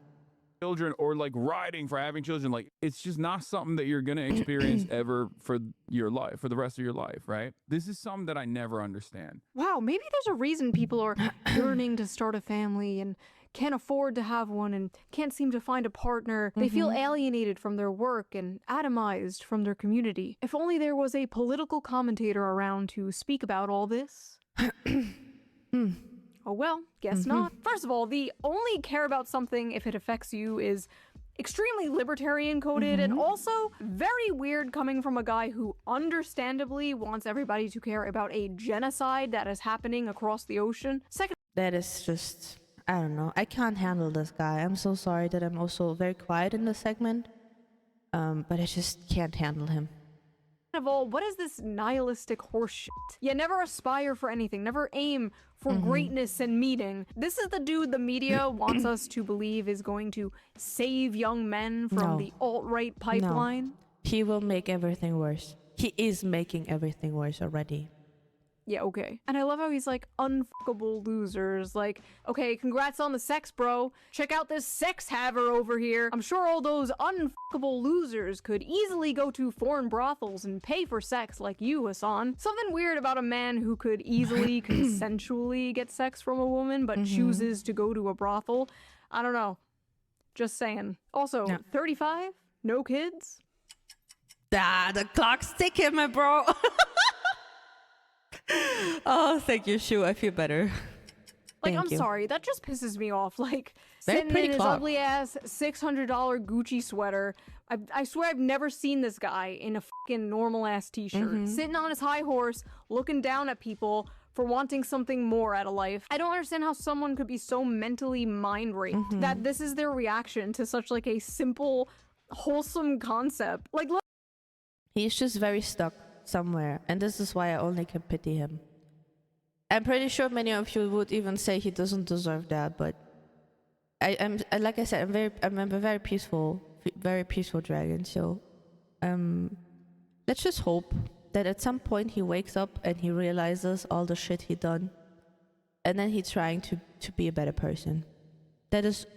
Children or like riding for having children, like it's just not something that you're going to experience ever for your life, for the rest of your life, right? This is something that I never understand. Wow, maybe there's a reason people are yearning to start a family and can't afford to have one and can't seem to find a partner. They feel alienated from their work and atomized from their community. If only there was a political commentator around to speak about all this. Oh well, guess not. First of all, the only care about something if it affects you is extremely libertarian coded and also very weird coming from a guy who understandably wants everybody to care about a genocide that is happening across the ocean. Second, that is just, I don't know. I can't handle this guy. I'm so sorry that I'm also very quiet in this segment. But I just can't handle him. of all, what is this nihilistic horseshit? You never aspire for anything, never aim for greatness and meaning. This is the dude the media wants us to believe is going to save young men from the alt-right pipeline. No. He will make everything worse. He is making everything worse already. Yeah, okay. And I love how he's like, unfuckable losers. Like, okay, congrats on the sex, bro. Check out this sex haver over here. I'm sure all those unfuckable losers could easily go to foreign brothels and pay for sex like you, Hassan. Something weird about a man who could easily consensually get sex from a woman but chooses to go to a brothel. I don't know. Just saying. Also, 35? No kids? The clock's ticking, my bro. Oh, thank you, Shu. I feel better. Like, I'm sorry, that just pisses me off. Like, Very sitting pretty in his clock. ugly ass $600 Gucci sweater. I swear I've never seen this guy in a fucking normal ass t-shirt. Sitting on his high horse, looking down at people for wanting something more out of life. I don't understand how someone could be so mentally mind raped that this is their reaction to such like a simple, wholesome concept. Like, look. He's just very stuck somewhere, and this is why I only can pity him. I'm pretty sure many of you would even say he doesn't deserve that, but like I said, I'm a very peaceful dragon. So, let's just hope that at some point he wakes up and he realizes all the shit he done, and then he's trying to be a better person. That is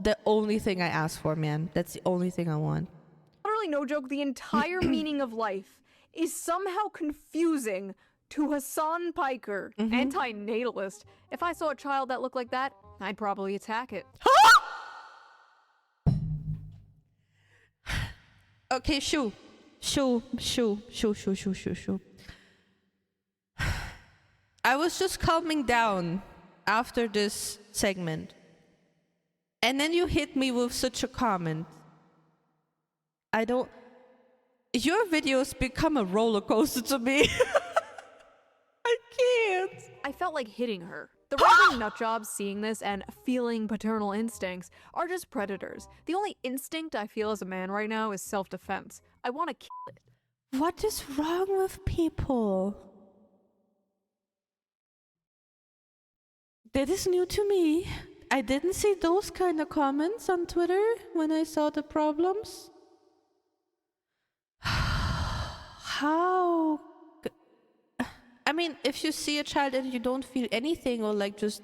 the only thing I ask for, man. That's the only thing I want. Literally no joke, the entire meaning of life is somehow confusing to Hassan Piker, anti-natalist. If I saw a child that looked like that, I'd probably attack it. Okay, Shu. I was just calming down after this segment, and then you hit me with such a comment. I don't Your videos become a roller coaster to me. I can't. I felt like hitting her. The right-wing nutjobs seeing this and feeling paternal instincts are just predators. The only instinct I feel as a man right now is self-defense. I want to kill it. What is wrong with people? That is new to me. I didn't see those kind of comments on Twitter when I saw the problems. How? I mean, if you see a child and you don't feel anything or like just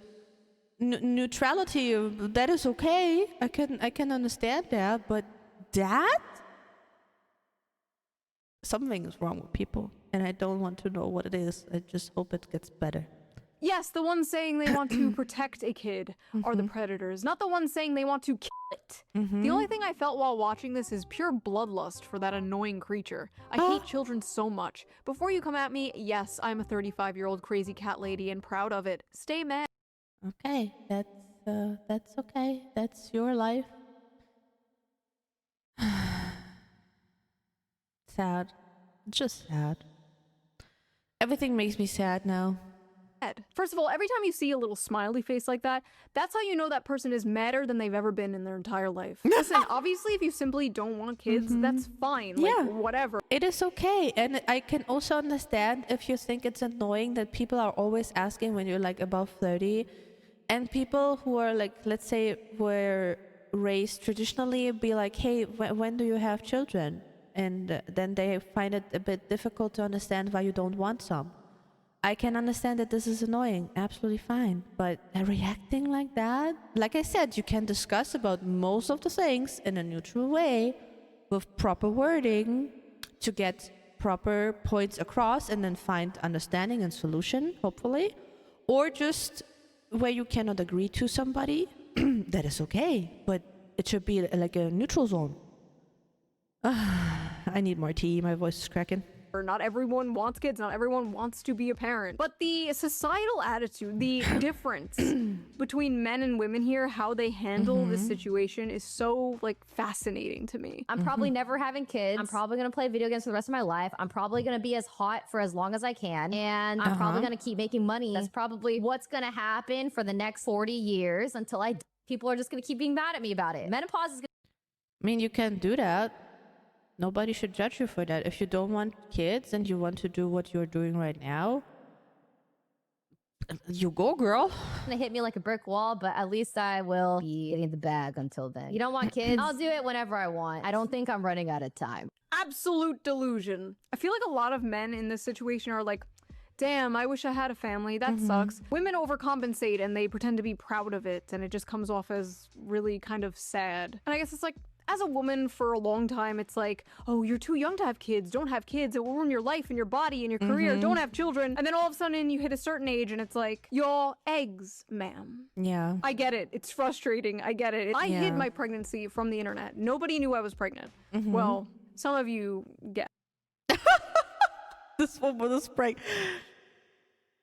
neutrality, that is okay. I can understand that, but that? Something is wrong with people, and I don't want to know what it is. I just hope it gets better. Yes, the ones saying they want to protect a kid are the predators, not the ones saying they want to kill it. The only thing I felt while watching this is pure bloodlust for that annoying creature. I hate children so much. Before you come at me, yes, I'm a 35-year-old crazy cat lady and proud of it. Stay mad. Okay, that's okay. That's your life. Sad. Just sad. Everything makes me sad now. First of all, every time you see a little smiley face like that, that's how you know that person is madder than they've ever been in their entire life. Listen, obviously, if you simply don't want kids, that's fine. Like, Yeah. whatever. It is okay. And I can also understand if you think it's annoying that people are always asking when you're like above 30. And people who are like, let's say, were raised traditionally be like, hey, when do you have children? And then they find it a bit difficult to understand why you don't want some. I can understand that this is annoying, absolutely fine. But reacting like that, like I said, you can discuss about most of the things in a neutral way with proper wording to get proper points across and then find understanding and solution, hopefully. Or just where you cannot agree to somebody, that is okay. But it should be like a neutral zone. I need more tea, my voice is cracking. Not everyone wants kids, not everyone wants to be a parent. But the societal attitude, the difference between men and women here, how they handle this situation is so, like, fascinating to me. I'm probably never having kids. I'm probably gonna play video games for the rest of my life. I'm probably gonna be as hot for as long as I can. And I'm probably gonna keep making money. That's probably what's gonna happen for the next 40 years until people are just gonna keep being mad at me about it. Menopause is I mean, you can do that. Nobody should judge you for that. If you don't want kids and you want to do what you're doing right now, you go, girl. gonna hit me like a brick wall, but at least I will be in the bag until then. You don't want kids? I'll do it whenever I want. I don't think I'm running out of time. Absolute delusion. I feel like a lot of men in this situation are like, damn, I wish I had a family. That sucks. Women overcompensate and they pretend to be proud of it, and it just comes off as really kind of sad. And I guess it's like, as a woman for a long time, it's like, oh, you're too young to have kids. Don't have kids. It will ruin your life and your body and your career. Don't have children. And then all of a sudden you hit a certain age and it's like, your eggs, ma'am. Yeah. I get it. It's frustrating. I get it. I hid my pregnancy from the internet. Nobody knew I was pregnant. Well, some of you get. This woman is pregnant.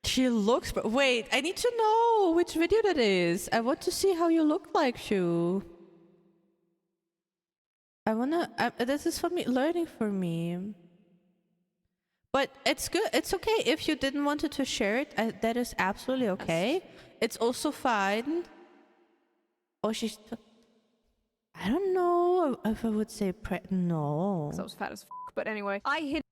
She looks... Wait, I need to know which video that is. I want to see how you look like, Shu. I wanna... this is for me, learning for me. But it's good. It's okay if you didn't want to share it. That is absolutely okay. It's also fine. Oh, she's... I don't know if I would say no. I was fat as f***. But anyway, I hid.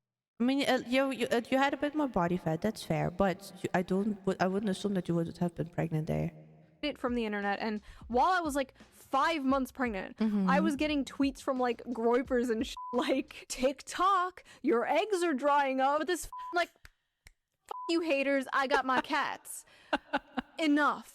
I mean, you had a bit more body fat. That's fair. But I wouldn't assume that you would have been pregnant there. It from the internet, and while I was like 5 months pregnant, I was getting tweets from like groypers and like, TikTok, your eggs are drying up. But this like, you haters, I got my cats. Enough.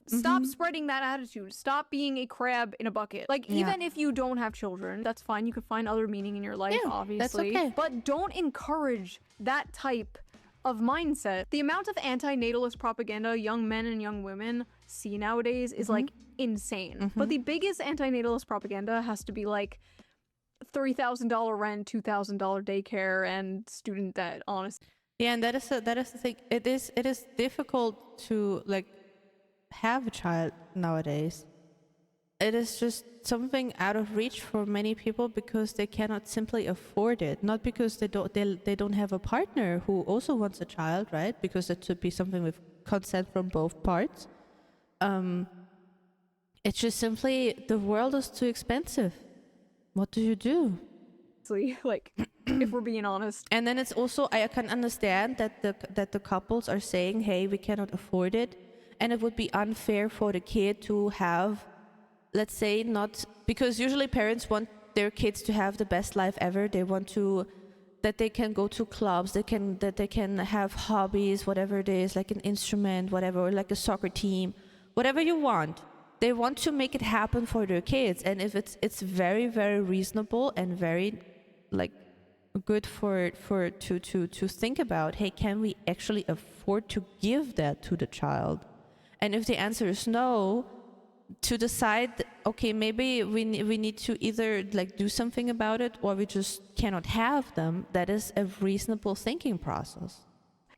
Stop spreading that attitude. Stop being a crab in a bucket. Like, even if you don't have children, that's fine. You could find other meaning in your life, obviously. That's okay. But don't encourage that type of mindset. The amount of anti-natalist propaganda young men and young women see nowadays is like insane. But the biggest anti-natalist propaganda has to be like $3,000 rent, $2,000 daycare, and student debt, honestly. Yeah, and that is the thing. It is difficult to like have a child nowadays. it is just something out of reach for many people because they cannot simply afford it. Not because they don't have a partner who also wants a child, right? Because it should be something with consent from both parts. It's just simply the world is too expensive. What do you do? Like, if we're being honest. And then it's also, I can understand that the couples are saying, hey, we cannot afford it, and it would be unfair for the kid to have, let's say, not, because usually parents want their kids to have the best life ever. They want to, that they can go to clubs, that they can have hobbies, whatever it is, like an instrument, whatever, or like a soccer team, whatever you want. They want to make it happen for their kids. And if it's very, very reasonable and very like good to think about, hey, can we actually afford to give that to the child? And if the answer is no, to decide, okay, maybe we need to either like do something about it, or we just cannot have them. That is a reasonable thinking process.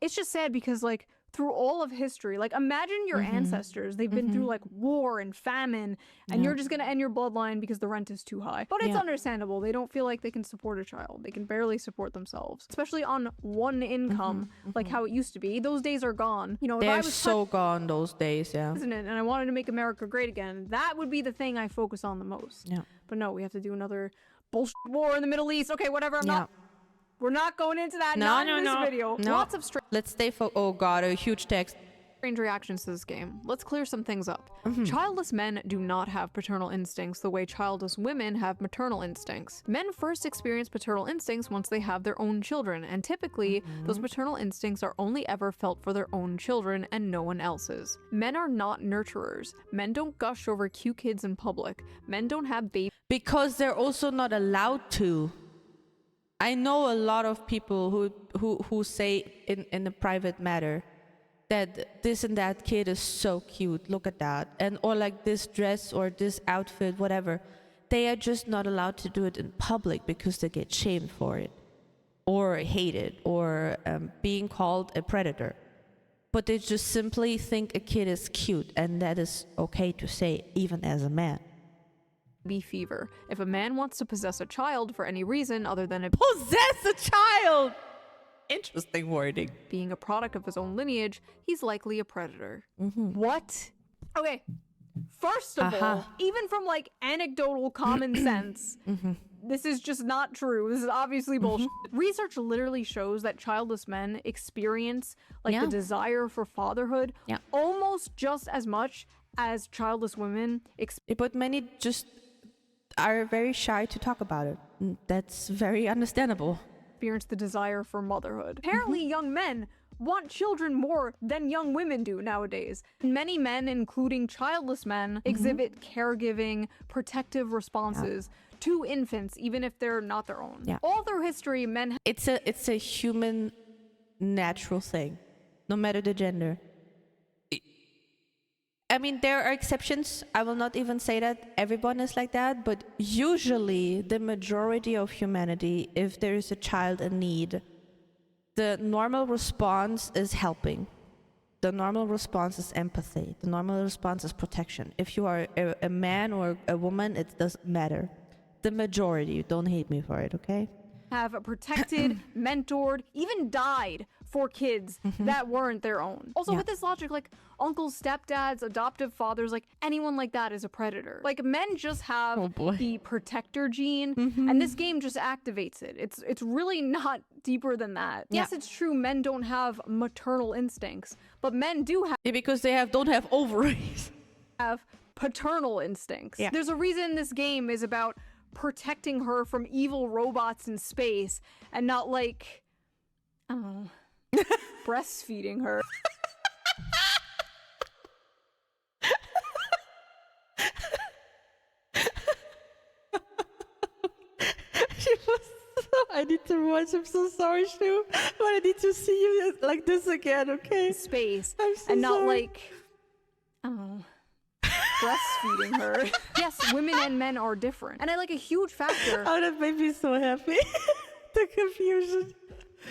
It's just sad because, like, through all of history, like, imagine your ancestors. They've been through, like, war and famine, and you're just going to end your bloodline because the rent is too high. But it's understandable. They don't feel like they can support a child. They can barely support themselves, especially on one income, like how it used to be. Those days are gone. You know, if I They're was so gone, those days, yeah. president and I wanted to make America great again, that would be the thing I focus on the most. Yeah. But no, we have to do another bullshit war in the Middle East. Okay, whatever. We're not going into that. Not in this video. No. Lots of Let's stay oh god, a huge text. strange reactions to this game. Let's clear some things up. Childless men do not have paternal instincts the way childless women have maternal instincts. Men first experience paternal instincts once they have their own children, and typically, those maternal instincts are only ever felt for their own children and no one else's. Men are not nurturers. Men don't gush over cute kids in public. Men don't have babies. Because they're also not allowed to. I know a lot of people who say in a private matter that this and that kid is so cute, look at that, and or like this dress or this outfit, whatever. They are just not allowed to do it in public because they get shamed for it, or hated, or being called a predator. But they just simply think a kid is cute, and that is okay to say even as a man. Fever. If a man wants to possess a child for any reason other than Possess a child! Interesting wording. being a product of his own lineage, he's likely a predator. What? Okay. First of all, even from like anecdotal common sense, this is just not true. This is obviously bullshit. Research literally shows that childless men experience like the desire for fatherhood almost just as much as childless women But many just are very shy to talk about it. That's very understandable. experience the desire for motherhood. Apparently, young men want children more than young women do nowadays. Many men, including childless men, exhibit caregiving, protective responses to infants, even if they're not their own. All through history, men It's a human natural thing, no matter the gender. I mean, there are exceptions. I will not even say that everyone is like that, but usually the majority of humanity, if there is a child in need, the normal response is helping. The normal response is empathy. The normal response is protection. If you are a man or a woman, it doesn't matter. The majority, don't hate me for it, okay? have protected, mentored, even died for kids that weren't their own. Also, with this logic, like uncles, stepdads, adoptive fathers, like anyone like that is a predator. Like men just have the protector gene, and this game just activates it. It's really not deeper than that. Yes, it's true men don't have maternal instincts, but men do have because they don't have ovaries. Have paternal instincts. There's a reason this game is about protecting her from evil robots in space and not like, I don't know, breastfeeding her. I need to watch. I'm so sorry, Shu, but I need to see you like this again, okay? Space. I'm so and not sorry. like, I don't know, breastfeeding her. Yes, women and men are different. And I like a huge factor. Oh, that made me so happy. The confusion.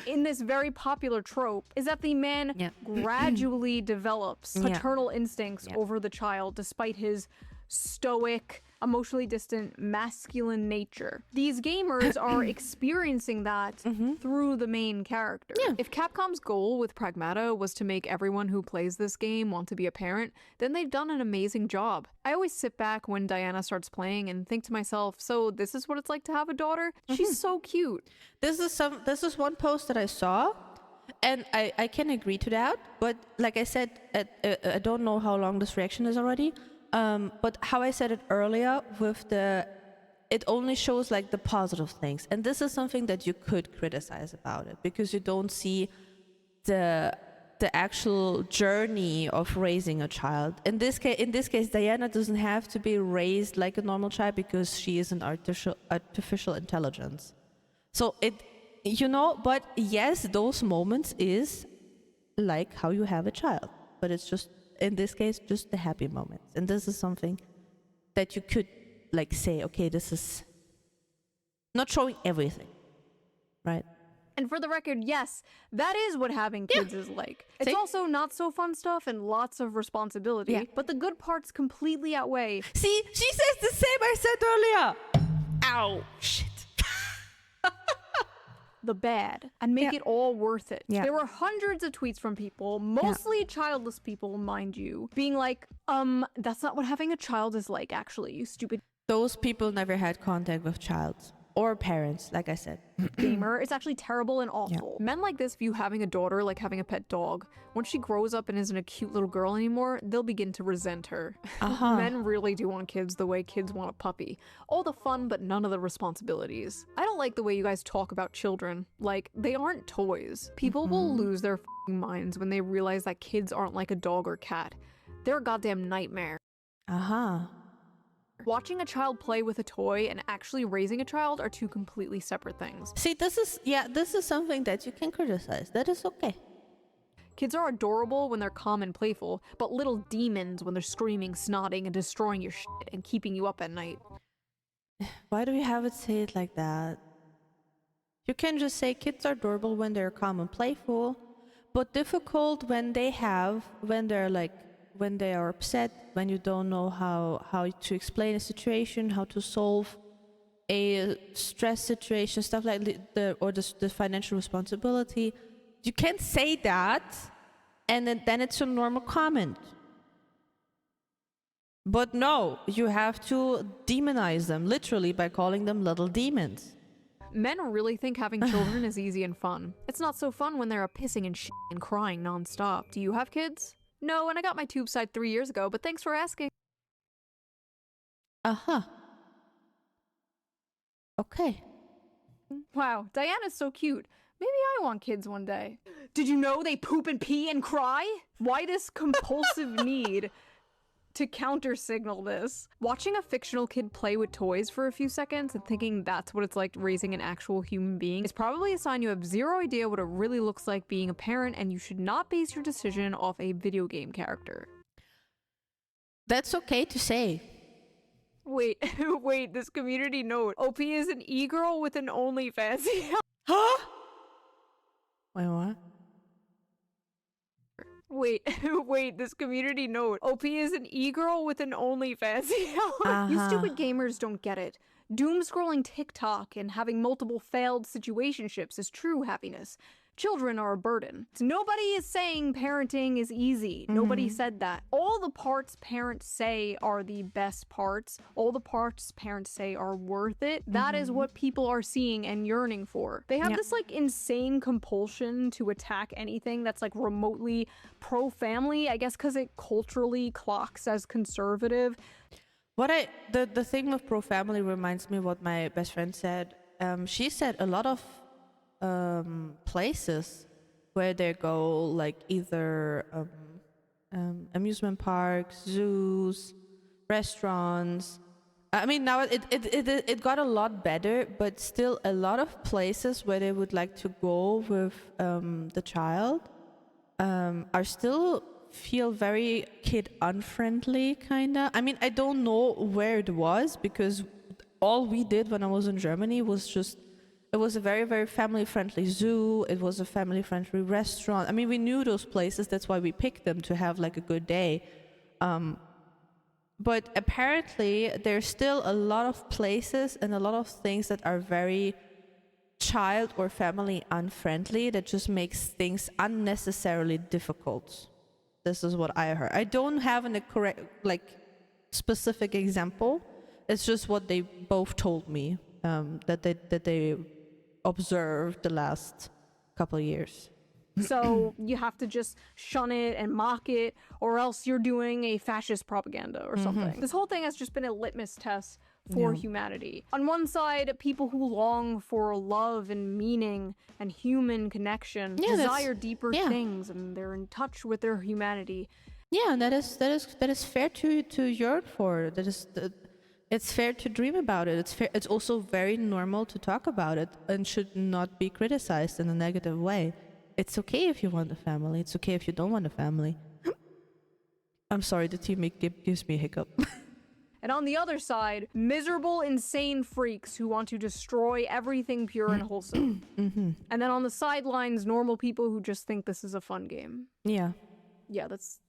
In this very popular trope is that the man gradually develops paternal instincts over the child despite his stoic, emotionally distant, masculine nature. These gamers are experiencing that through the main character. If Capcom's goal with Pragmata was to make everyone who plays this game want to be a parent, then they've done an amazing job. I always sit back when Diana starts playing and think to myself, so this is what it's like to have a daughter? She's so cute. This is one post that I saw, and I can agree to that. But like I said, I don't know how long this reaction is already. But how I said it earlier with it only shows like the positive things, and this is something that you could criticize about it because you don't see the actual journey of raising a child. In this case, Diana doesn't have to be raised like a normal child because she is an artificial intelligence. So but yes, those moments is like how you have a child, but it's just, in this case, just the happy moments. And this is something that you could like say, okay, this is not showing everything, right? And for the record, yes, that is what having kids is like. It's also not so fun stuff and lots of responsibility, but the good parts completely outweigh. See, she says the same I said earlier. Ow, shit. The bad and make it all worth it. There were hundreds of tweets from people, mostly childless people, mind you, being like, that's not what having a child is like, actually, you stupid Those people never had contact with child or parents, like I said. gamer. It's actually terrible and awful. Men like this view having a daughter like having a pet dog. Once she grows up and isn't a cute little girl anymore, they'll begin to resent her. Men really do want kids the way kids want a puppy. All the fun, but none of the responsibilities. I don't like the way you guys talk about children. Like, they aren't toys. People will lose their f***ing minds when they realize that kids aren't like a dog or cat. They're a goddamn nightmare. Watching a child play with a toy and actually raising a child are two completely separate things. See, this is something that you can criticize. That is okay. Kids are adorable when they're calm and playful, but little demons when they're screaming, snotting, and destroying your shit and keeping you up at night. Why do we have it say it like that? You can just say kids are adorable when they're calm and playful, but difficult when they are upset, when you don't know how to explain a situation, how to solve a stress situation, stuff like the financial responsibility. You can't say that, and then it's a normal comment. But no, you have to demonize them, literally, by calling them little demons. Men really think having children is easy and fun. It's not so fun when they're pissing and shit and crying nonstop. Do you have kids? No, and I got my tube side 3 years ago, but thanks for asking. Okay. Wow, Diana's so cute. Maybe I want kids one day. Did you know they poop and pee and cry? Why this compulsive need to counter-signal this? Watching a fictional kid play with toys for a few seconds and thinking that's what it's like raising an actual human being is probably a sign you have zero idea what it really looks like being a parent, and you should not base your decision off a video game character. That's okay to say. Wait, wait, this community note. OP is an e-girl with an OnlyFans. Huh? Wait, what? Wait, this community note. OP is an e-girl with an OnlyFans. You stupid gamers don't get it. Doom scrolling TikTok and having multiple failed situationships is true happiness. Children are a burden. Nobody is saying parenting is easy. Nobody said that. All the parts parents say are the best parts. All the parts parents say are worth it. That is what people are seeing and yearning for. They have this like insane compulsion to attack anything that's like remotely pro-family, I guess because it culturally clocks as conservative. The thing with pro-family reminds me of what my best friend said. She said a lot of places where they go, like either amusement parks, zoos, restaurants. I mean, now it got a lot better, but still a lot of places where they would like to go with the child are still feel very kid unfriendly, kinda. I mean, I don't know where it was, because all we did when I was in Germany was just, it was a very, very family-friendly zoo. It was a family-friendly restaurant. I mean, we knew those places. That's why we picked them, to have like a good day. But apparently, there's still a lot of places and a lot of things that are very child or family unfriendly that just makes things unnecessarily difficult. This is what I heard. I don't have a correct, like, specific example. It's just what they both told me, that they observed the last couple of years. So you have to just shun it and mock it, or else you're doing a fascist propaganda or something. This whole thing has just been a litmus test for humanity. On one side, people who long for love and meaning and human connection desire deeper things, and they're in touch with their humanity. Yeah, that is fair to yearn for. It's fair to dream about it. It's also very normal to talk about it and should not be criticized in a negative way. It's okay if you want a family. It's okay if you don't want a family. I'm sorry, the teammate gives me a hiccup. And on the other side, miserable, insane freaks who want to destroy everything pure and wholesome. And then on the sidelines, normal people who just think this is a fun game. Yeah. Yeah, that's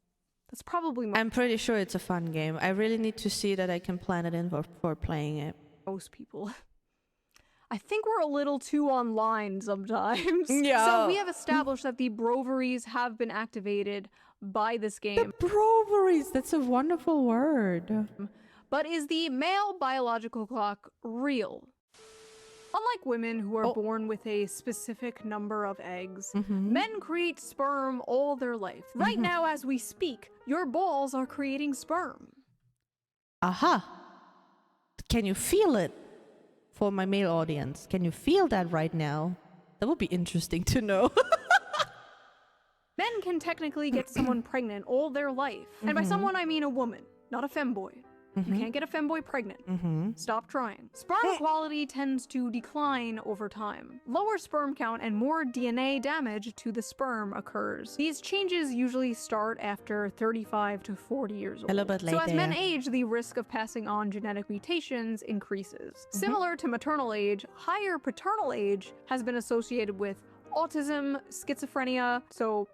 probably I'm pretty sure it's a fun game. I really need to see that I can plan it in for playing it. most people. I think we're a little too online sometimes. Yeah. So we have established that the broveries have been activated by this game. The broveries, that's a wonderful word. But is the male biological clock real? Unlike women who are born with a specific number of eggs, men create sperm all their life. Right now, as we speak, your balls are creating sperm. Aha. Can you feel it? For my male audience, can you feel that right now? That would be interesting to know. Men can technically get someone pregnant all their life. And by someone, I mean a woman, not a femboy. You can't get a femboy pregnant. Stop trying. Sperm quality tends to decline over time. Lower sperm count and more DNA damage to the sperm occurs. These changes usually start after 35 to 40 years old. A little bit later. So as men age, the risk of passing on genetic mutations increases. Similar to maternal age, higher paternal age has been associated with autism, schizophrenia, so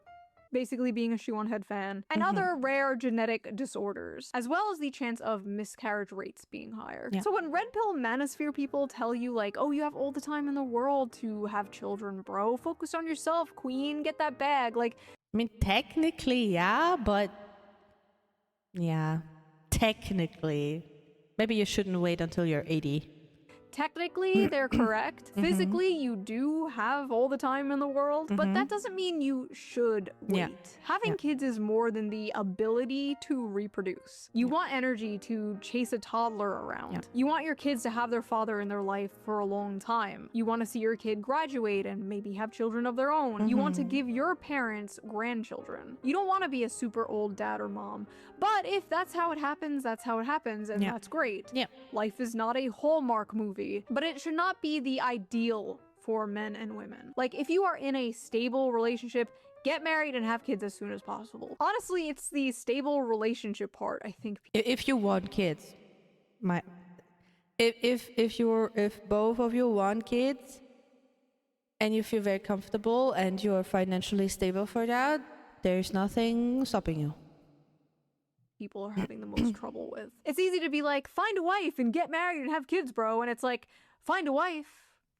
basically being a shoe-on-head fan, and other rare genetic disorders, as well as the chance of miscarriage rates being higher. Yeah. So when red pill manosphere people tell you like, oh, you have all the time in the world to have children, bro, focus on yourself, queen, get that bag, like... I mean, technically, yeah, but... Yeah, technically. Maybe you shouldn't wait until you're 80. Technically, they're correct. Physically, you do have all the time in the world, but that doesn't mean you should wait. Yeah. Having kids is more than the ability to reproduce. You want energy to chase a toddler around. You want your kids to have their father in their life for a long time. You want to see your kid graduate and maybe have children of their own. You want to give your parents grandchildren. You don't want to be a super old dad or mom. But if that's how it happens, that's how it happens, and that's great. Yeah. Life is not a Hallmark movie, but it should not be the ideal for men and women. Like, if you are in a stable relationship, get married and have kids as soon as possible. Honestly, it's the stable relationship part, I think. If you want kids, if both of you want kids, and you feel very comfortable and you are financially stable for that, there's nothing stopping you. People are having the most trouble with. It's easy to be like, find a wife and get married and have kids, bro. And it's like, find a wife?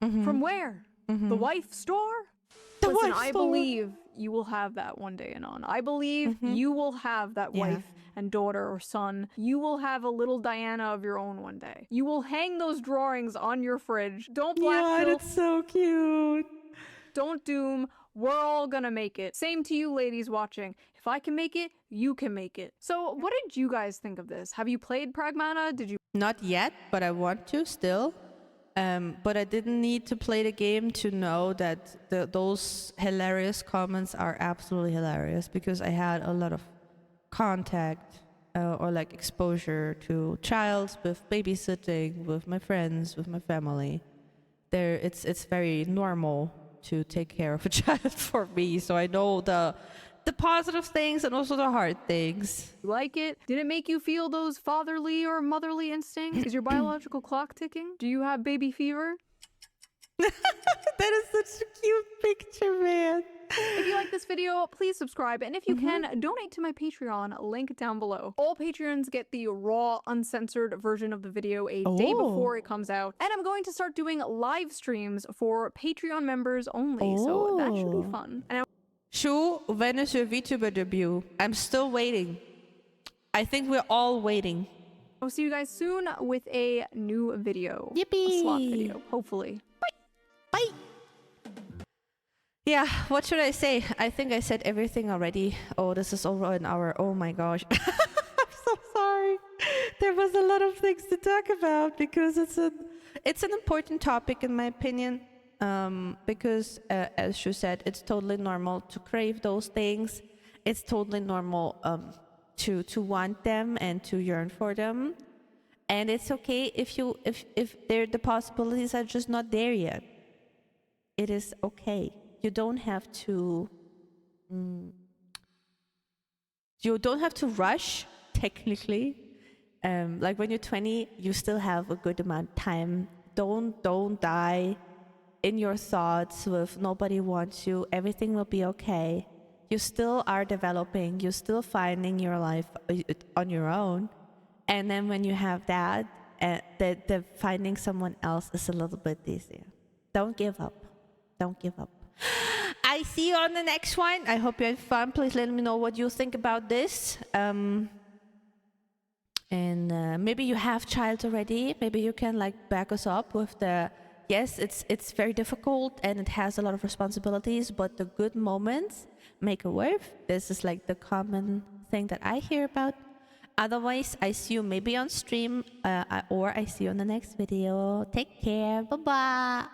From where? The wife store? Listen, I believe you will have that one day, Anon. I believe you will have that wife and daughter or son. You will have a little Diana of your own one day. You will hang those drawings on your fridge. Don't black pill. That's so cute. Don't doom. We're all gonna make it. Same to you ladies watching. If I can make it, you can make it. So what did you guys think of this? Have you played Pragmata? Did you? Not yet, but I want to still. But I didn't need to play the game to know that those hilarious comments are absolutely hilarious, because I had a lot of contact or like exposure to child with babysitting, with my friends, with my family. It's very normal to take care of a child for me, so I know the positive things and also the hard things. You like it? Did it make you feel those fatherly or motherly instincts? Is your biological clock ticking? Do you have baby fever? That is such a cute picture, man. If you like this video, please subscribe, and if you can, donate to my Patreon, link down below. All Patreons get the raw, uncensored version of the video a day before it comes out, and I'm going to start doing live streams for Patreon members only, so that should be fun. And Shu, when is your VTuber debut? I'm still waiting. I think we're all waiting. I'll see you guys soon with a new video. Yippee! A slot video, hopefully. Bye! Yeah, what should I say? I think I said everything already. Oh, this is over an hour. Oh my gosh. I'm so sorry. There was a lot of things to talk about because it's an important topic in my opinion. Because as Shu said, it's totally normal to crave those things. It's totally normal to want them and to yearn for them. And it's okay if the possibilities are just not there yet. It is okay. You don't have to rush, technically. Like when you're 20, you still have a good amount of time. Don't die in your thoughts with nobody wants you. Everything will be okay. You still are developing. You're still finding your life on your own. And then when you have that, the finding someone else is a little bit easier. Don't give up. Don't give up. I see you on the next one. I hope you had fun. Please let me know what you think about this. And maybe you have child already. Maybe you can like back us up with the yes, it's very difficult and it has a lot of responsibilities, but the good moments make it worth. This is like the common thing that I hear about. Otherwise, I see you maybe on stream or I see you on the next video. Take care. Bye-bye.